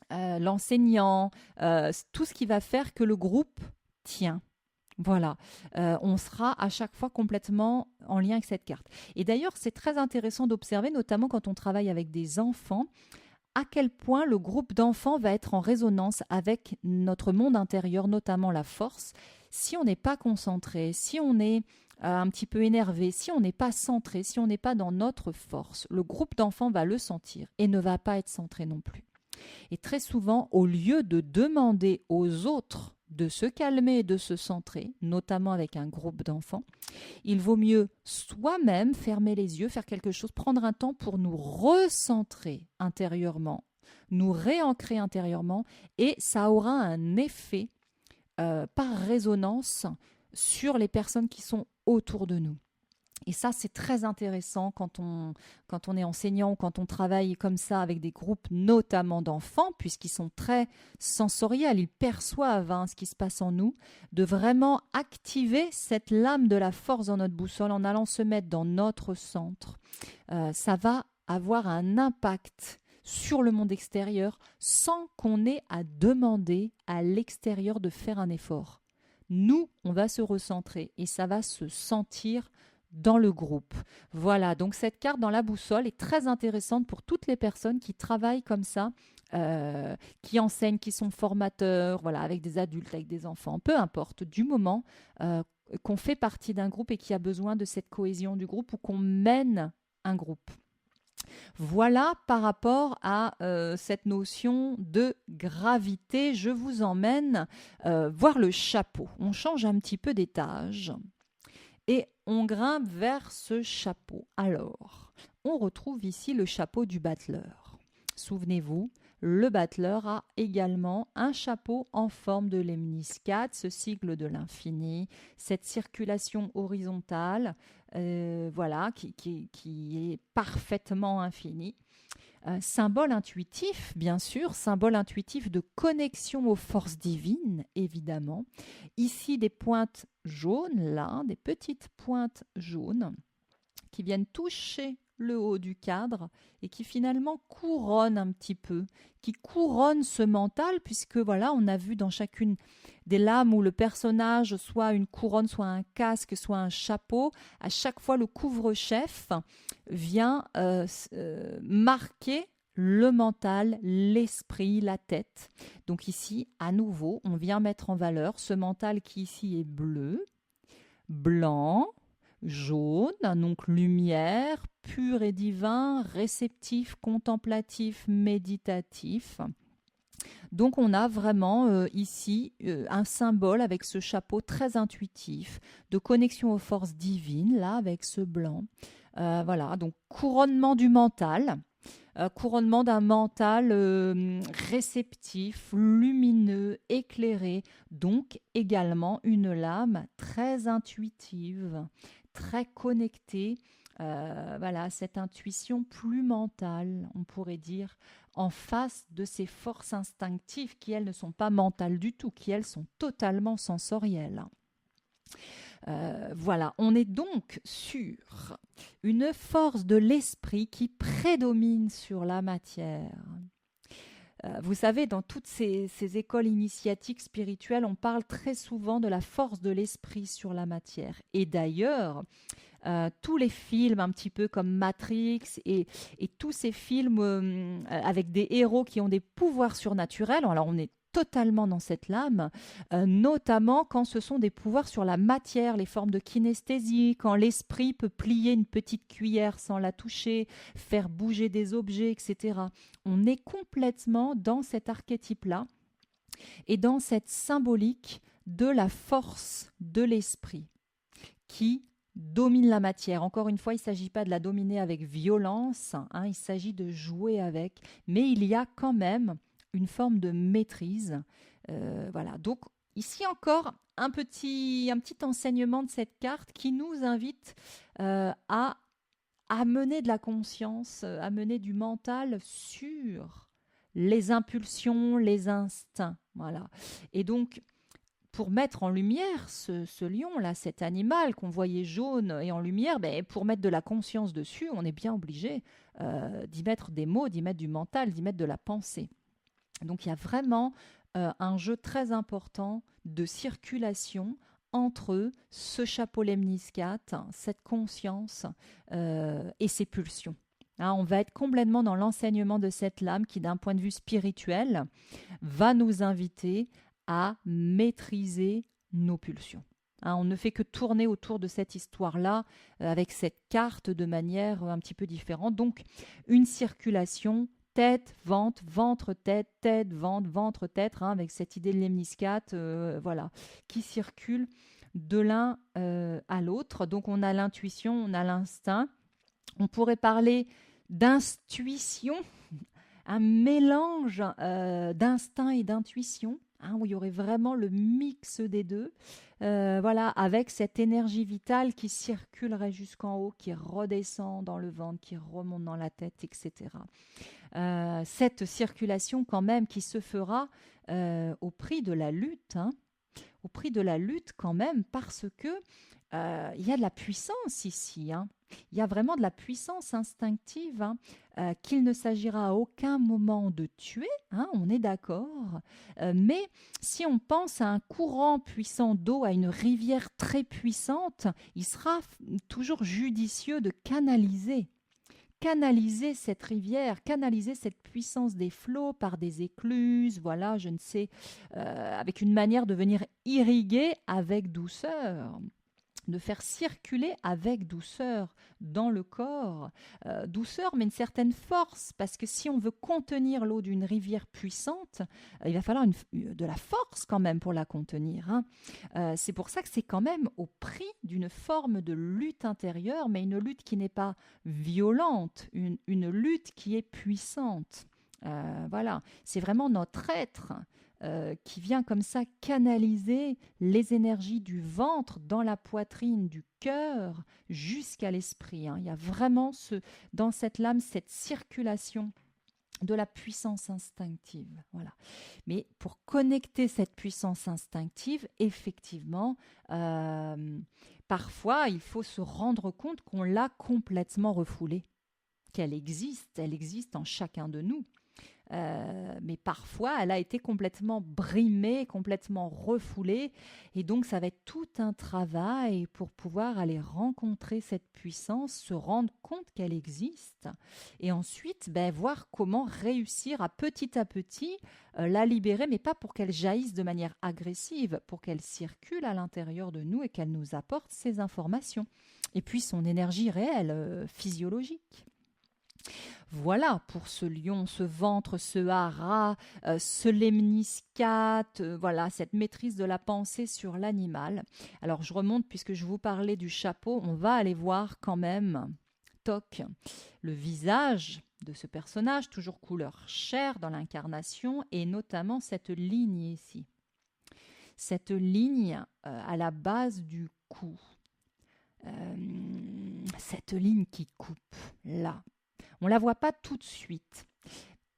l'enseignant, tout ce qui va faire que le groupe tient. Voilà, on sera à chaque fois complètement en lien avec cette carte. Et d'ailleurs, c'est très intéressant d'observer, notamment quand on travaille avec des enfants, à quel point le groupe d'enfants va être en résonance avec notre monde intérieur, notamment la force. Si on n'est pas concentré, si on est un petit peu énervé, si on n'est pas centré, si on n'est pas dans notre force, le groupe d'enfants va le sentir et ne va pas être centré non plus. Et très souvent, au lieu de demander aux autres de se calmer et de se centrer, notamment avec un groupe d'enfants, il vaut mieux soi-même fermer les yeux, faire quelque chose, prendre un temps pour nous recentrer intérieurement, nous réancrer intérieurement, et ça aura un effet par résonance sur les personnes qui sont autour de nous. Et ça, c'est très intéressant quand on est enseignant ou quand on travaille comme ça avec des groupes, notamment d'enfants, puisqu'ils sont très sensoriels, ils perçoivent ce qui se passe en nous, de vraiment activer cette lame de la force dans notre boussole en allant se mettre dans notre centre. Ça va avoir un impact sur le monde extérieur sans qu'on ait à demander à l'extérieur de faire un effort. Nous, on va se recentrer et ça va se sentir dans le groupe. Voilà, donc cette carte dans la boussole est très intéressante pour toutes les personnes qui travaillent comme ça, qui enseignent, qui sont formateurs, voilà, avec des adultes, avec des enfants, peu importe, du moment qu'on fait partie d'un groupe et qui a besoin de cette cohésion du groupe ou qu'on mène un groupe. Voilà par rapport à cette notion de gravité. Je vous emmène voir le chapeau. On change un petit peu d'étage. Et on grimpe vers ce chapeau. Alors, on retrouve ici le chapeau du battleur. Souvenez-vous, le battleur a également un chapeau en forme de lemniscate, ce sigle de l'infini, cette circulation horizontale, voilà, qui est parfaitement infinie. Symbole intuitif, bien sûr, symbole intuitif de connexion aux forces divines, évidemment. Ici, des pointes jaunes, là, des petites pointes jaunes qui viennent toucher le haut du cadre et qui finalement couronnent un petit peu, qui couronnent ce mental, puisque voilà, on a vu dans chacune des lames où le personnage soit une couronne, soit un casque, soit un chapeau, à chaque fois le couvre-chef vient marquer le mental, l'esprit, la tête. Donc ici, à nouveau, on vient mettre en valeur ce mental qui ici est bleu, blanc, jaune, donc lumière, pur et divin, réceptif, contemplatif, méditatif. Donc on a vraiment ici un symbole avec ce chapeau très intuitif de connexion aux forces divines, là avec ce blanc. Voilà, donc couronnement du mental. Couronnement d'un mental réceptif, lumineux, éclairé, donc également une lame très intuitive, très connectée, voilà, cette intuition plus mentale, on pourrait dire, en face de ces forces instinctives qui, elles, ne sont pas mentales du tout, qui, elles, sont totalement sensorielles. Voilà, on est donc sur une force de l'esprit qui prédomine sur la matière. Vous savez, dans toutes ces écoles initiatiques spirituelles, on parle très souvent de la force de l'esprit sur la matière. Et d'ailleurs, tous les films un petit peu comme Matrix et tous ces films avec des héros qui ont des pouvoirs surnaturels, alors on est totalement dans cette lame, notamment quand ce sont des pouvoirs sur la matière, les formes de kinesthésie, quand l'esprit peut plier une petite cuillère sans la toucher, faire bouger des objets, etc. On est complètement dans cet archétype-là et dans cette symbolique de la force de l'esprit qui domine la matière. Encore une fois, il ne s'agit pas de la dominer avec violence, il s'agit de jouer avec, mais il y a quand même une forme de maîtrise. Voilà, donc ici encore un petit enseignement de cette carte qui nous invite à amener de la conscience, amener du mental sur les impulsions, les instincts. Voilà. Et donc, pour mettre en lumière ce lion-là, cet animal qu'on voyait jaune et en lumière, pour mettre de la conscience dessus, on est bien obligé d'y mettre des mots, d'y mettre du mental, d'y mettre de la pensée. Donc il y a vraiment un jeu très important de circulation entre ce chapeau lemniscate, cette conscience et ces pulsions. On va être complètement dans l'enseignement de cette lame qui, d'un point de vue spirituel, va nous inviter à maîtriser nos pulsions. On ne fait que tourner autour de cette histoire-là avec cette carte de manière un petit peu différente. Donc, une circulation tête, ventre, ventre, tête, tête, ventre, ventre, tête, avec cette idée de lemniscate, voilà, qui circule de l'un à l'autre. Donc, on a l'intuition, on a l'instinct. On pourrait parler d'intuition, un mélange d'instinct et d'intuition, où il y aurait vraiment le mix des deux, voilà, avec cette énergie vitale qui circulerait jusqu'en haut, qui redescend dans le ventre, qui remonte dans la tête, etc. Cette circulation quand même qui se fera au prix de la lutte, au prix de la lutte quand même, parce que il y a de la puissance ici, il y a vraiment de la puissance instinctive qu'il ne s'agira à aucun moment de tuer, on est d'accord, mais si on pense à un courant puissant d'eau, à une rivière très puissante, il sera toujours judicieux de canaliser cette rivière, canaliser cette puissance des flots par des écluses, voilà, je ne sais, avec une manière de venir irriguer avec douceur, de faire circuler avec douceur dans le corps, douceur mais une certaine force, parce que si on veut contenir l'eau d'une rivière puissante, il va falloir de la force quand même pour la contenir. C'est pour ça que c'est quand même au prix d'une forme de lutte intérieure, mais une lutte qui n'est pas violente, une lutte qui est puissante. Voilà, c'est vraiment notre être qui vient comme ça canaliser les énergies du ventre dans la poitrine, du cœur, jusqu'à l'esprit. Il y a vraiment dans cette lame cette circulation de la puissance instinctive. Voilà. Mais pour connecter cette puissance instinctive, effectivement, parfois, il faut se rendre compte qu'on l'a complètement refoulée, qu'elle existe, elle existe en chacun de nous. Mais parfois, elle a été complètement brimée, complètement refoulée. Et donc, ça va être tout un travail pour pouvoir aller rencontrer cette puissance, se rendre compte qu'elle existe. Et ensuite, voir comment réussir à petit la libérer, mais pas pour qu'elle jaillisse de manière agressive, pour qu'elle circule à l'intérieur de nous et qu'elle nous apporte ces informations. Et puis, son énergie réelle, physiologique. Voilà pour ce lion, ce ventre, ce hara, ce lemniscate, voilà, cette maîtrise de la pensée sur l'animal. Alors je remonte, puisque je vous parlais du chapeau, on va aller voir quand même, toc, le visage de ce personnage, toujours couleur chair dans l'incarnation, et notamment cette ligne ici. Cette ligne à la base du cou. Cette ligne qui coupe, là. On ne la voit pas tout de suite.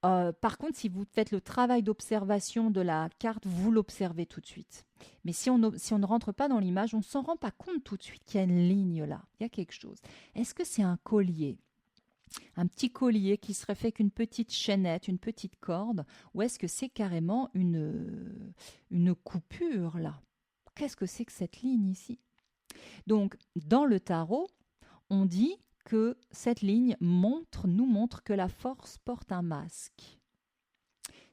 Par contre, si vous faites le travail d'observation de la carte, vous l'observez tout de suite. Mais si on ne rentre pas dans l'image, on ne s'en rend pas compte tout de suite qu'il y a une ligne là. Il y a quelque chose. Est-ce que c'est un collier ? Un petit collier qui serait fait qu'une petite chaînette, une petite corde, ou est-ce que c'est carrément une coupure là ? Qu'est-ce que c'est que cette ligne ici ? Donc, dans le tarot, on dit que cette ligne nous montre que la force porte un masque.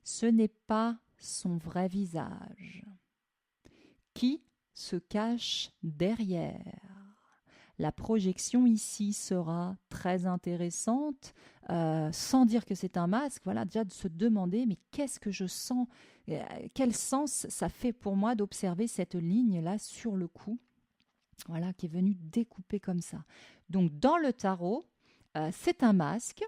Ce n'est pas son vrai visage? Qui se cache derrière? La projection ici sera très intéressante, sans dire que c'est un masque. Voilà, déjà de se demander, mais qu'est-ce que je sens? Quel sens ça fait pour moi d'observer cette ligne-là sur le cou? Voilà, qui est venue découper comme ça. Donc, dans le tarot, c'est un masque.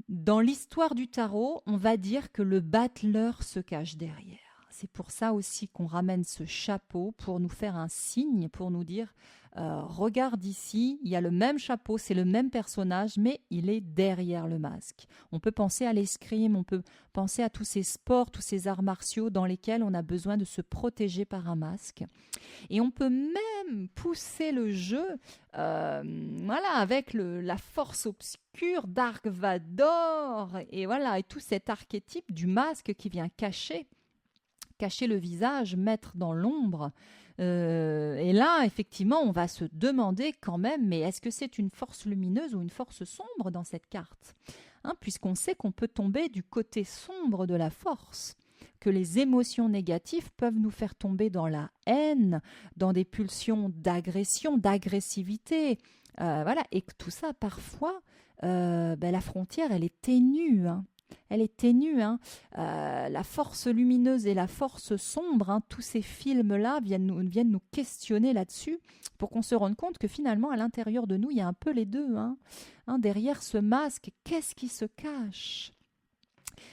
Dans l'histoire du tarot, on va dire que le battleur se cache derrière. C'est pour ça aussi qu'on ramène ce chapeau pour nous faire un signe, pour nous dire regarde ici, il y a le même chapeau, c'est le même personnage, mais il est derrière le masque. On peut penser à l'escrime, on peut penser à tous ces sports, tous ces arts martiaux dans lesquels on a besoin de se protéger par un masque. Et on peut même pousser le jeu voilà, avec la force obscure Dark Vador et voilà, et tout cet archétype du masque qui vient cacher le visage, mettre dans l'ombre. Et là, effectivement, on va se demander quand même, mais est-ce que c'est une force lumineuse ou une force sombre dans cette carte, puisqu'on sait qu'on peut tomber du côté sombre de la force, que les émotions négatives peuvent nous faire tomber dans la haine, dans des pulsions d'agression, d'agressivité, voilà, et que tout ça, parfois, la frontière, elle est ténue, Elle est ténue, la force lumineuse et la force sombre, tous ces films-là viennent nous questionner là-dessus pour qu'on se rende compte que finalement, à l'intérieur de nous, il y a un peu les deux. Derrière ce masque, qu'est-ce qui se cache?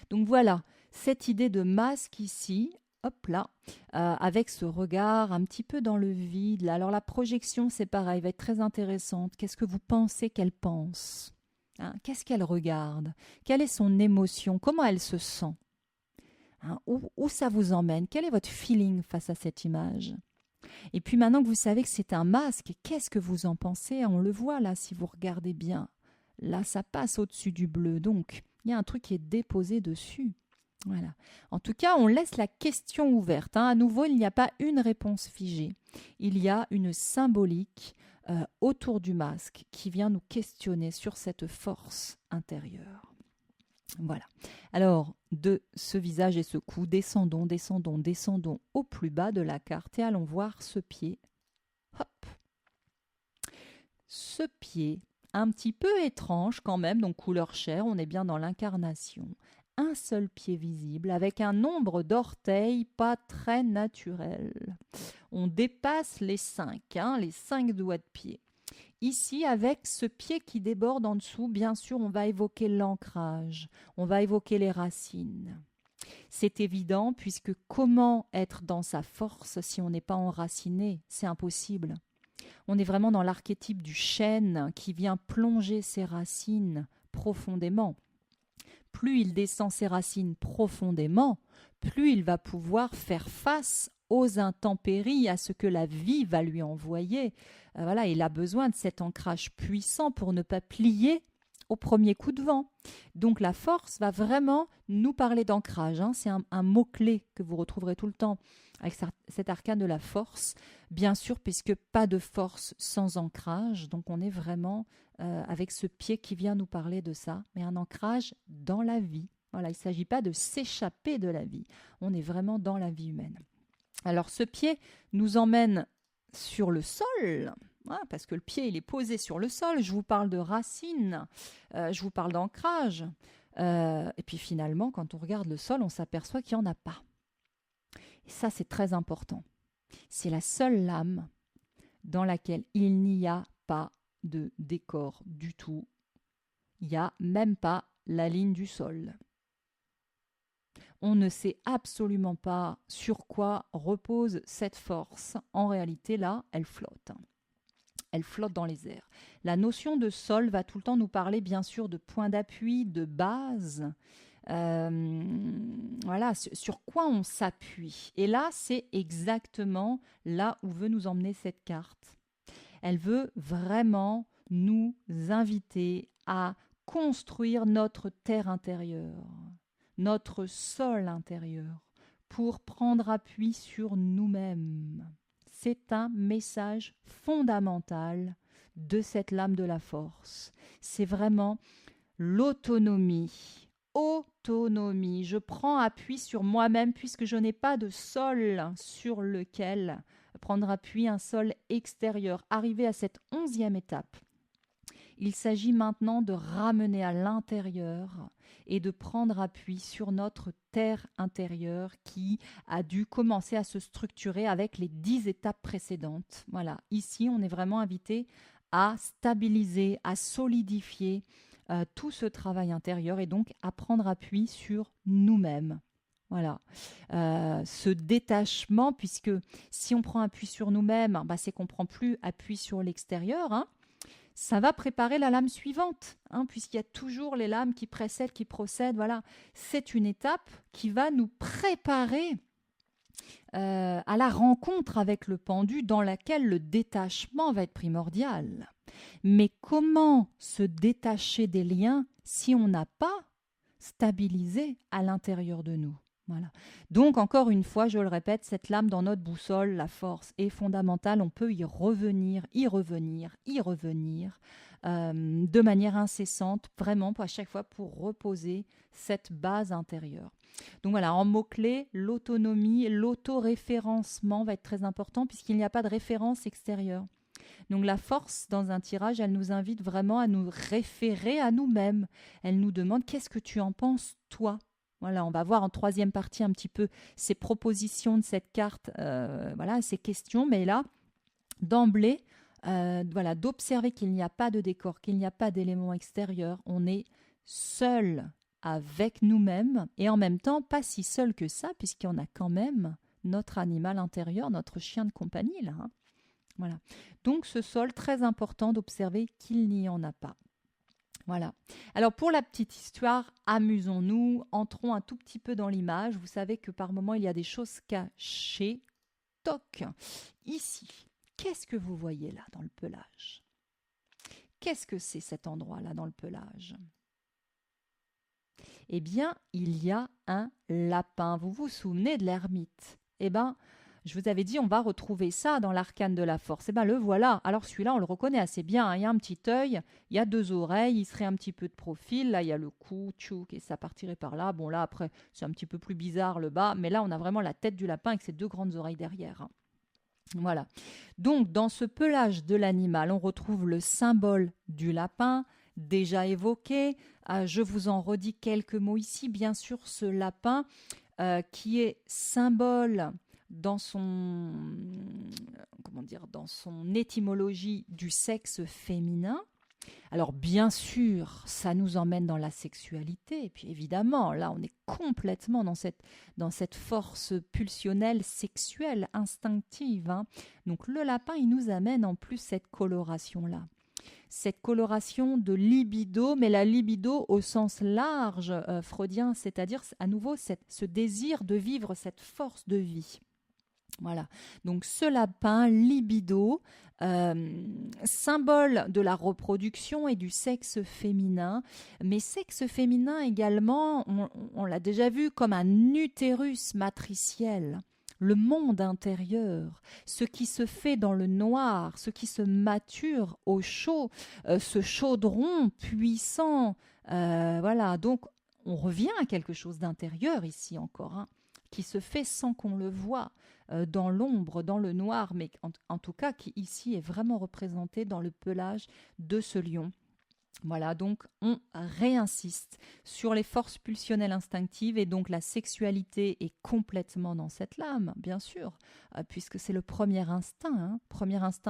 Donc voilà, cette idée de masque ici, hop là, avec ce regard un petit peu dans le vide. Là. Alors la projection, c'est pareil, va être très intéressante. Qu'est-ce que vous pensez qu'elle pense? Qu'est-ce qu'elle regarde? Quelle est son émotion? Comment elle se sent? Où ça vous emmène? Quel est votre feeling face à cette image? Et puis maintenant que vous savez que c'est un masque, qu'est-ce que vous en pensez? On le voit là, si vous regardez bien. Là, ça passe au-dessus du bleu. Donc, il y a un truc qui est déposé dessus. Voilà. En tout cas, on laisse la question ouverte. À nouveau, il n'y a pas une réponse figée. Il y a une symbolique autour du masque qui vient nous questionner sur cette force intérieure. Voilà. Alors, de ce visage et ce cou, descendons, descendons, descendons au plus bas de la carte et allons voir ce pied. Hop. Ce pied, un petit peu étrange quand même, donc couleur chair, on est bien dans l'incarnation. Un seul pied visible avec un nombre d'orteils pas très naturel. On dépasse les 5, les 5 doigts de pied. Ici, avec ce pied qui déborde en dessous, bien sûr, on va évoquer l'ancrage, on va évoquer les racines. C'est évident puisque comment être dans sa force si on n'est pas enraciné? C'est impossible. On est vraiment dans l'archétype du chêne qui vient plonger ses racines profondément. Plus il descend ses racines profondément, plus il va pouvoir faire face aux intempéries, à ce que la vie va lui envoyer. Voilà, il a besoin de cet ancrage puissant pour ne pas plier au premier coup de vent. Donc la force va vraiment nous parler d'ancrage. C'est un mot-clé que vous retrouverez tout le temps avec cet arcane de la force. Bien sûr, puisque pas de force sans ancrage. Donc on est vraiment avec ce pied qui vient nous parler de ça, mais un ancrage dans la vie. Voilà, il ne s'agit pas de s'échapper de la vie. On est vraiment dans la vie humaine. Alors ce pied nous emmène sur le sol, parce que le pied il est posé sur le sol. Je vous parle de racines, je vous parle d'ancrage. Et puis finalement, quand on regarde le sol, on s'aperçoit qu'il n'y en a pas. Et ça, c'est très important. C'est la seule lame dans laquelle il n'y a pas de décor du tout. Il n'y a même pas la ligne du sol. On ne sait absolument pas sur quoi repose cette force. En réalité, là, elle flotte. Elle flotte dans les airs. La notion de sol va tout le temps nous parler, bien sûr, de point d'appui, de base. Voilà, sur quoi on s'appuie. Et là, c'est exactement là où veut nous emmener cette carte. Elle veut vraiment nous inviter à construire notre terre intérieure, notre sol intérieur, pour prendre appui sur nous-mêmes. C'est un message fondamental de cette lame de la force. C'est vraiment l'autonomie. l'autonomie. Je prends appui sur moi-même puisque je n'ai pas de sol sur lequel prendre appui, un sol extérieur. Arrivé à cette 11e étape, il s'agit maintenant de ramener à l'intérieur et de prendre appui sur notre terre intérieure qui a dû commencer à se structurer avec les 10 étapes précédentes. Voilà, ici on est vraiment invité à stabiliser, à solidifier tout ce travail intérieur et donc à prendre appui sur nous-mêmes. Voilà, ce détachement, puisque si on prend appui sur nous-mêmes, bah, c'est qu'on ne prend plus appui sur l'extérieur, hein. Ça va préparer la lame suivante, hein, puisqu'il y a toujours les lames qui précèdent, qui procèdent. Voilà, c'est une étape qui va nous préparer à la rencontre avec le pendu dans laquelle le détachement va être primordial. Mais comment se détacher des liens si on n'a pas stabilisé à l'intérieur de nous? Voilà. Donc, encore une fois, je le répète, cette lame dans notre boussole, la force est fondamentale. On peut y revenir, de manière incessante, vraiment à chaque fois pour reposer cette base intérieure. Donc voilà, en mots-clés, l'autonomie, l'autoréférencement va être très important puisqu'il n'y a pas de référence extérieure. Donc la force, dans un tirage, elle nous invite vraiment à nous référer à nous-mêmes. Elle nous demande « Qu'est-ce que tu en penses, toi ?» Voilà, on va voir en troisième partie un petit peu ces propositions de cette carte, voilà, ces questions. Mais là, d'emblée, voilà, d'observer qu'il n'y a pas de décor, qu'il n'y a pas d'éléments extérieurs. On est seul avec nous-mêmes et en même temps pas si seul que ça puisqu'on a quand même notre animal intérieur, notre chien de compagnie là. Hein. Voilà. Donc ce sol, très important d'observer qu'il n'y en a pas. Voilà. Alors pour la petite histoire, amusons-nous, entrons un tout petit peu dans l'image. Vous savez que par moments il y a des choses cachées. Toc. Ici, qu'est-ce que vous voyez là dans le pelage? Qu'est-ce que c'est cet endroit-là dans le pelage? Eh bien, il y a un lapin. Vous vous souvenez de l'ermite? Eh bien, je vous avais dit, on va retrouver ça dans l'arcane de la force. Eh bien, le voilà. Alors, celui-là, on le reconnaît assez bien. Hein. Il y a un petit œil, il y a 2 oreilles, il serait un petit peu de profil. Là, il y a le cou, tchouk, et ça partirait par là. Bon, là, après, c'est un petit peu plus bizarre, le bas. Mais là, on a vraiment la tête du lapin avec ses 2 grandes oreilles derrière. Hein. Voilà. Donc, dans ce pelage de l'animal, on retrouve le symbole du lapin, déjà évoqué. Je vous en redis quelques mots ici. Bien sûr, ce lapin qui est symbole dans son, dans son étymologie du sexe féminin. Alors bien sûr, ça nous emmène dans la sexualité, et puis évidemment, là on est complètement dans cette force pulsionnelle, sexuelle, instinctive. Hein. Donc le lapin, il nous amène en plus cette coloration-là. Cette coloration de libido, mais la libido au sens large freudien, c'est-à-dire à nouveau ce désir de vivre cette force de vie. Voilà, donc ce lapin, libido, symbole de la reproduction et du sexe féminin, mais sexe féminin également, on l'a déjà vu comme un utérus matriciel, le monde intérieur, ce qui se fait dans le noir, ce qui se mature au chaud, ce chaudron puissant, voilà, donc on revient à quelque chose d'intérieur ici encore, hein, qui se fait sans qu'on le voie, dans l'ombre, dans le noir, mais en tout cas qui ici est vraiment représenté dans le pelage de ce lion. Voilà, donc on réinsiste sur les forces pulsionnelles instinctives et donc la sexualité est complètement dans cette lame, bien sûr, puisque c'est le premier instinct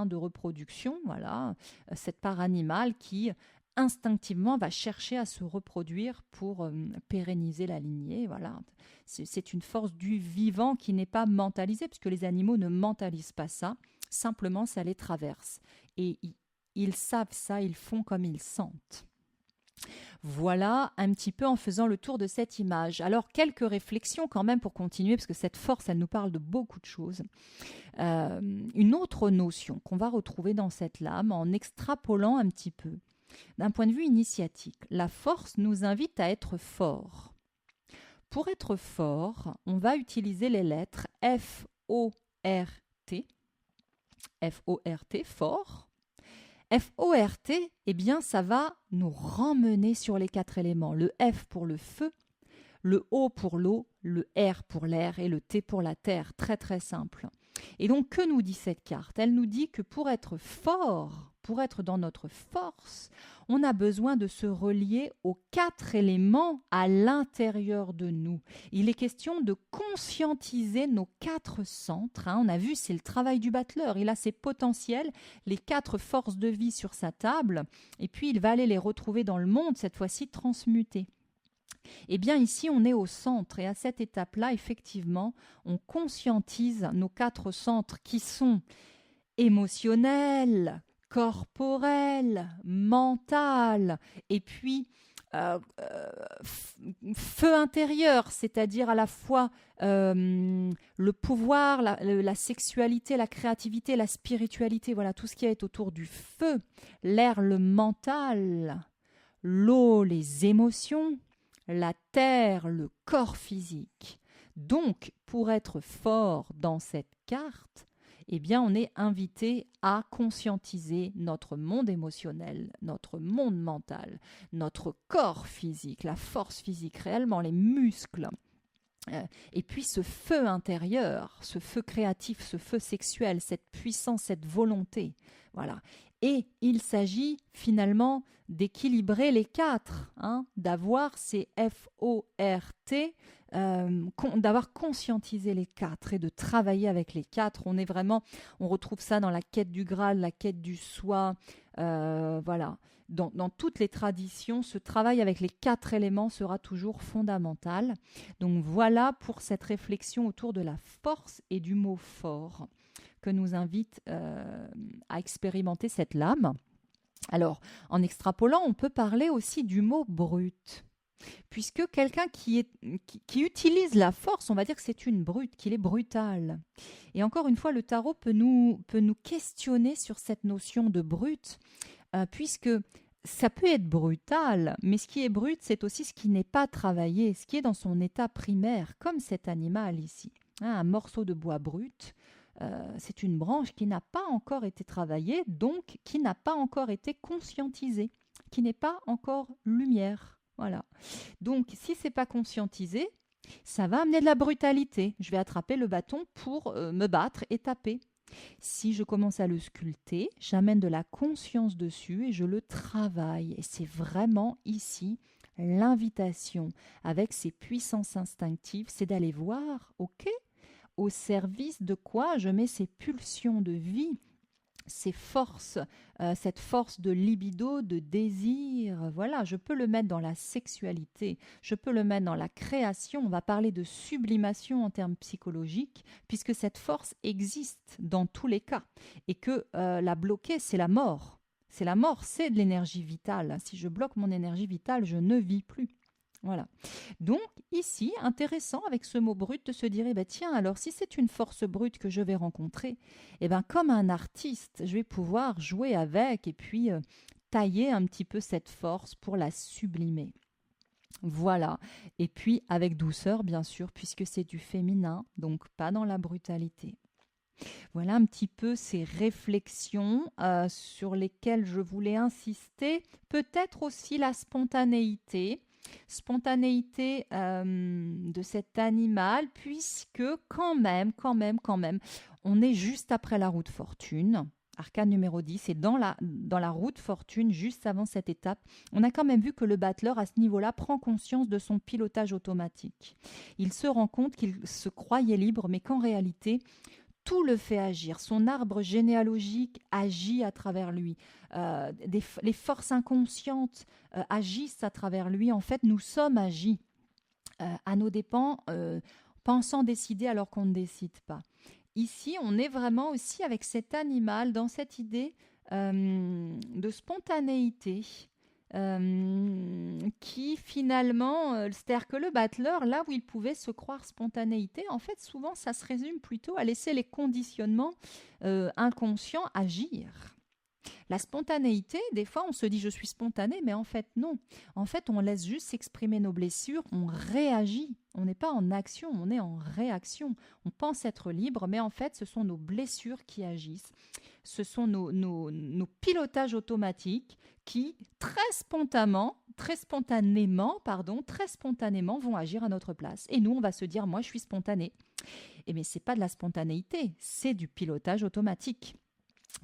de reproduction, voilà, cette part animale qui instinctivement va chercher à se reproduire pour pérenniser la lignée. Voilà. C'est une force du vivant qui n'est pas mentalisée, puisque les animaux ne mentalisent pas ça, simplement ça les traverse. Et ils savent ça, ils font comme ils sentent. Voilà un petit peu en faisant le tour de cette image. Alors, quelques réflexions quand même pour continuer, parce que cette force, elle nous parle de beaucoup de choses. Une autre notion qu'on va retrouver dans cette lame en extrapolant un petit peu. D'un point de vue initiatique, la force nous invite à être fort. Pour être fort, on va utiliser les lettres F-O-R-T. F-O-R-T, fort. F-O-R-T, eh bien, ça va nous remmener sur les 4 éléments. Le F pour le feu, le O pour l'eau, le R pour l'air et le T pour la terre. Très très simple. Et donc, que nous dit cette carte? Elle nous dit que pour être fort, pour être dans notre force, on a besoin de se relier aux 4 éléments à l'intérieur de nous. Il est question de conscientiser nos 4 centres. On a vu, c'est le travail du battleur. Il a ses potentiels, les 4 forces de vie sur sa table, et puis il va aller les retrouver dans le monde, cette fois-ci transmutés. Eh bien, ici, on est au centre et à cette étape-là, effectivement, on conscientise nos 4 centres qui sont émotionnels, corporels, mental, et puis feu intérieur, c'est-à-dire à la fois le pouvoir, la sexualité, la créativité, la spiritualité, voilà, tout ce qui est autour du feu, l'air, le mental, l'eau, les émotions, la terre, le corps physique. Donc, pour être fort dans cette carte, eh bien, on est invité à conscientiser notre monde émotionnel, notre monde mental, notre corps physique, la force physique, réellement les muscles. Et puis ce feu intérieur, ce feu créatif, ce feu sexuel, cette puissance, cette volonté. Voilà. Et il s'agit finalement d'équilibrer les 4, d'avoir ces F-O-R-T, d'avoir conscientisé les 4 et de travailler avec les 4. On retrouve ça dans la quête du Graal, la quête du soi, voilà. Dans toutes les traditions, ce travail avec les 4 éléments sera toujours fondamental. Donc voilà pour cette réflexion autour de la force et du mot fort que nous invite à expérimenter cette lame. Alors, en extrapolant, on peut parler aussi du mot brute. Puisque quelqu'un qui utilise la force, on va dire que c'est une brute, qu'il est brutal. Et encore une fois, le tarot peut nous questionner sur cette notion de brute, puisque ça peut être brutal, mais ce qui est brut, c'est aussi ce qui n'est pas travaillé, ce qui est dans son état primaire, comme cet animal ici. Un morceau de bois brut, c'est une branche qui n'a pas encore été travaillée, donc qui n'a pas encore été conscientisée, qui n'est pas encore lumière. Voilà. Donc, si c'est pas conscientisé, ça va amener de la brutalité. Je vais attraper le bâton pour me battre et taper. Si je commence à le sculpter, j'amène de la conscience dessus et je le travaille. Et c'est vraiment ici l'invitation avec ces puissances instinctives, c'est d'aller voir, ok, au service de quoi je mets ces pulsions de vie, ces forces, cette force de libido, de désir. Voilà, je peux le mettre dans la sexualité, je peux le mettre dans la création. On va parler de sublimation en termes psychologiques, puisque cette force existe dans tous les cas. Et que la bloquer, c'est la mort. C'est la mort, c'est de l'énergie vitale. Si je bloque mon énergie vitale, je ne vis plus. Voilà. Donc ici, intéressant avec ce mot brut de se dire, eh ben, tiens, alors si c'est une force brute que je vais rencontrer, eh ben, comme un artiste, je vais pouvoir jouer avec et puis tailler un petit peu cette force pour la sublimer. Voilà. Et puis avec douceur, bien sûr, puisque c'est du féminin, donc pas dans la brutalité. Voilà un petit peu ces réflexions sur lesquelles je voulais insister. Peut-être aussi la spontanéité de cet animal, puisque quand même, on est juste après la roue de fortune. Arcane numéro 10, et dans la roue de fortune, juste avant cette étape, on a quand même vu que le battleur, à ce niveau-là, prend conscience de son pilotage automatique. Il se rend compte qu'il se croyait libre, mais qu'en réalité, tout le fait agir. Son arbre généalogique agit à travers lui. Les forces inconscientes agissent à travers lui. En fait, nous sommes agis à nos dépens, pensant décider alors qu'on ne décide pas. Ici, on est vraiment aussi avec cet animal dans cette idée de spontanéité. Qui finalement, c'est-à-dire que le battleur, là où il pouvait se croire spontanéité, en fait souvent ça se résume plutôt à laisser les conditionnements inconscients agir. La spontanéité, des fois, on se dit je suis spontané, mais en fait, non. En fait, on laisse juste s'exprimer nos blessures, on réagit. On n'est pas en action, on est en réaction. On pense être libre, mais en fait, ce sont nos blessures qui agissent. Ce sont nos pilotages automatiques qui, très spontanément vont agir à notre place. Et nous, on va se dire, moi, je suis spontané. Et mais ce n'est pas de la spontanéité, c'est du pilotage automatique.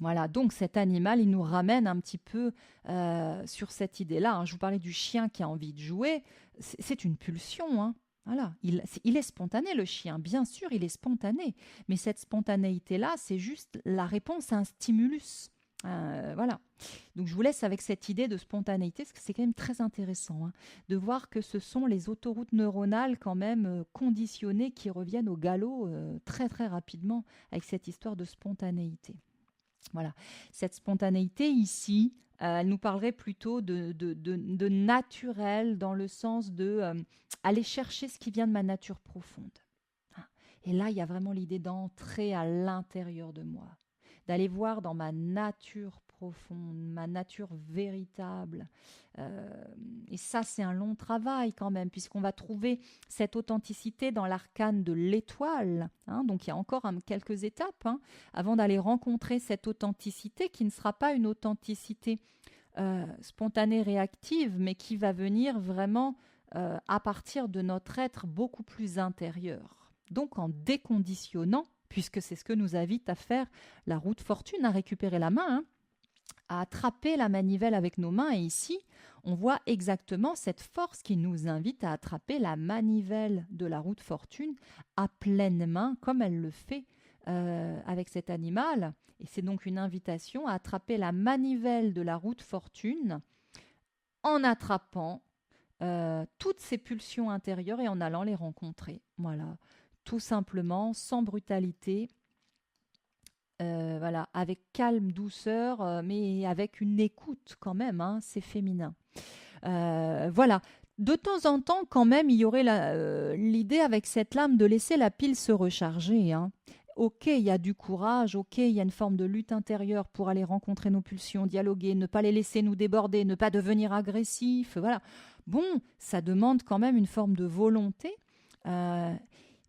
Voilà, donc cet animal, il nous ramène un petit peu sur cette idée-là, hein. Je vous parlais du chien qui a envie de jouer, c'est une pulsion, hein. Voilà, il est spontané, le chien, bien sûr, il est spontané, mais cette spontanéité-là, c'est juste la réponse à un stimulus. Voilà, donc je vous laisse avec cette idée de spontanéité, parce que c'est quand même très intéressant, hein, de voir que ce sont les autoroutes neuronales quand même conditionnées qui reviennent au galop très très rapidement avec cette histoire de spontanéité. Voilà, cette spontanéité ici, elle nous parlerait plutôt de naturel dans le sens de aller chercher ce qui vient de ma nature profonde. Hein. Et là, il y a vraiment l'idée d'entrer à l'intérieur de moi, d'aller voir dans ma nature profonde, ma nature véritable. Et ça, c'est un long travail quand même, puisqu'on va trouver cette authenticité dans l'arcane de l'étoile. Hein. Donc il y a encore quelques étapes avant d'aller rencontrer cette authenticité qui ne sera pas une authenticité spontanée, réactive, mais qui va venir vraiment à partir de notre être beaucoup plus intérieur. Donc en déconditionnant, puisque c'est ce que nous invite à faire la roue de fortune, à récupérer la main, à attraper la manivelle avec nos mains. Et ici, on voit exactement cette force qui nous invite à attraper la manivelle de la roue de fortune à pleine main, comme elle le fait avec cet animal. Et c'est donc une invitation à attraper la manivelle de la roue de fortune en attrapant toutes ces pulsions intérieures et en allant les rencontrer. Voilà, tout simplement, sans brutalité. Voilà, avec calme, douceur, mais avec une écoute quand même, hein, c'est féminin. Voilà. De temps en temps, quand même, il y aurait l'idée avec cette lame de laisser la pile se recharger, hein. Ok, il y a du courage, ok, il y a une forme de lutte intérieure pour aller rencontrer nos pulsions, dialoguer, ne pas les laisser nous déborder, ne pas devenir agressif, voilà. Bon, ça demande quand même une forme de volonté.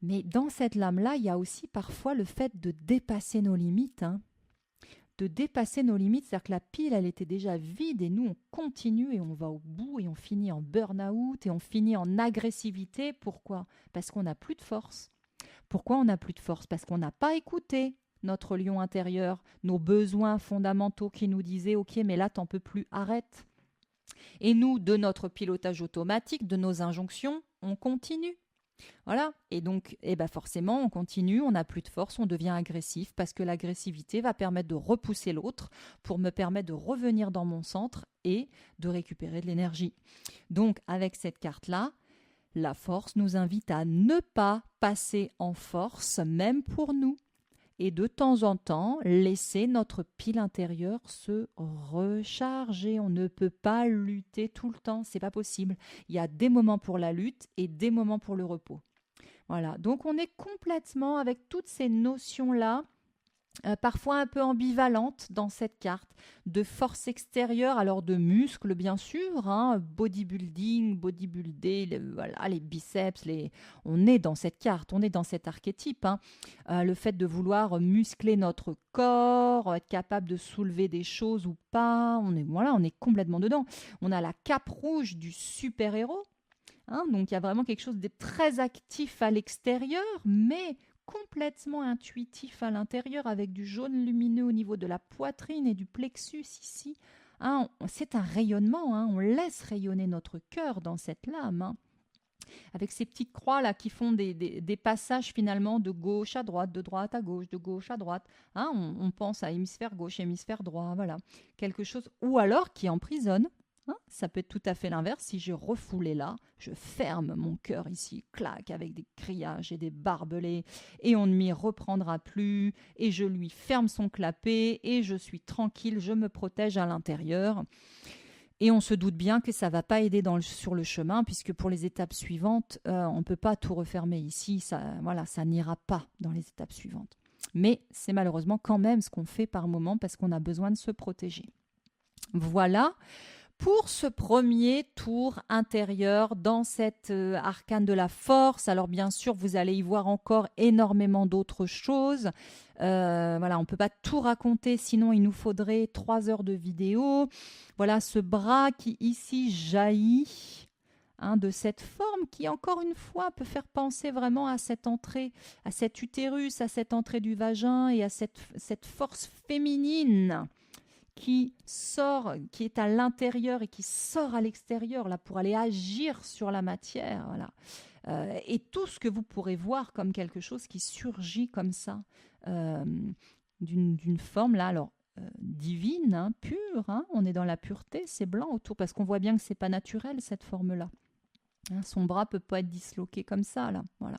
Mais dans cette lame-là, il y a aussi parfois le fait de dépasser nos limites, hein. De dépasser nos limites, c'est-à-dire que la pile, elle était déjà vide et nous, on continue et on va au bout et on finit en burn-out et on finit en agressivité. Pourquoi ? Parce qu'on n'a plus de force. Pourquoi on n'a plus de force ? Parce qu'on n'a pas écouté notre lion intérieur, nos besoins fondamentaux qui nous disaient « Ok, mais là, t'en peux plus, arrête ». Et nous, de notre pilotage automatique, de nos injonctions, on continue. Voilà, et donc forcément on continue, on n'a plus de force, on devient agressif parce que l'agressivité va permettre de repousser l'autre pour me permettre de revenir dans mon centre et de récupérer de l'énergie. Donc avec cette carte-là, la force nous invite à ne pas passer en force, même pour nous. Et de temps en temps, laisser notre pile intérieure se recharger. On ne peut pas lutter tout le temps, c'est pas possible. Il y a des moments pour la lutte et des moments pour le repos. Voilà, donc on est complètement avec toutes ces notions-là, parfois un peu ambivalentes dans cette carte, de force extérieure, alors de muscles bien sûr, hein, bodybuilder, voilà, les biceps, on est dans cette carte, on est dans cet archétype, hein. Le fait de vouloir muscler notre corps, être capable de soulever des choses ou pas, on est complètement dedans. On a la cape rouge du super-héros. Hein, donc il y a vraiment quelque chose de très actif à l'extérieur, mais complètement intuitif à l'intérieur, avec du jaune lumineux au niveau de la poitrine et du plexus ici. Hein, c'est un rayonnement, hein, on laisse rayonner notre cœur dans cette lame. Hein, avec ces petites croix là qui font des passages finalement de gauche à droite, de droite à gauche, de gauche à droite. Hein, on pense à hémisphère gauche, hémisphère droit, voilà. Quelque chose, ou alors qui emprisonne. Hein, ça peut être tout à fait l'inverse. Si je refoulais là, je ferme mon cœur ici, clac, avec des criages et des barbelés, et on ne m'y reprendra plus, et je lui ferme son clapet, et je suis tranquille, je me protège à l'intérieur. Et on se doute bien que ça ne va pas aider sur le chemin, puisque pour les étapes suivantes, on ne peut pas tout refermer ici, ça n'ira pas dans les étapes suivantes. Mais c'est malheureusement quand même ce qu'on fait par moment, parce qu'on a besoin de se protéger. Voilà pour ce premier tour intérieur dans cette arcane de la force. Alors bien sûr, vous allez y voir encore énormément d'autres choses. Voilà, on ne peut pas tout raconter, sinon il nous faudrait 3 heures de vidéo. Voilà ce bras qui ici jaillit. De cette forme qui, encore une fois, peut faire penser vraiment à cette entrée, à cet utérus, à cette entrée du vagin et à cette force féminine qui sort, qui est à l'intérieur et qui sort à l'extérieur là pour aller agir sur la matière, voilà. Et tout ce que vous pourrez voir comme quelque chose qui surgit comme ça, euh, d'une forme là, alors divine, pure, on est dans la pureté, c'est blanc autour, parce qu'on voit bien que c'est pas naturel cette forme-là. Son bras peut pas être disloqué comme ça, là, voilà.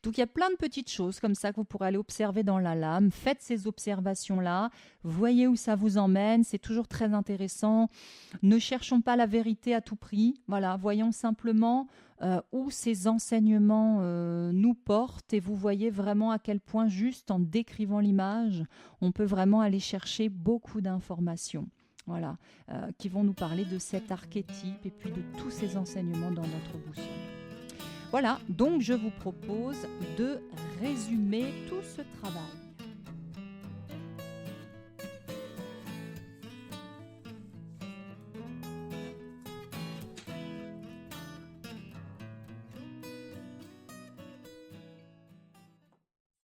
Donc il y a plein de petites choses comme ça que vous pourrez aller observer dans la lame. Faites ces observations-là, voyez où ça vous emmène, c'est toujours très intéressant. Ne cherchons pas la vérité à tout prix, voilà, voyons simplement où ces enseignements nous portent et vous voyez vraiment à quel point juste en décrivant l'image, on peut vraiment aller chercher beaucoup d'informations. Voilà, qui vont nous parler de cet archétype et puis de tous ces enseignements dans notre boussole. Voilà, donc je vous propose de résumer tout ce travail.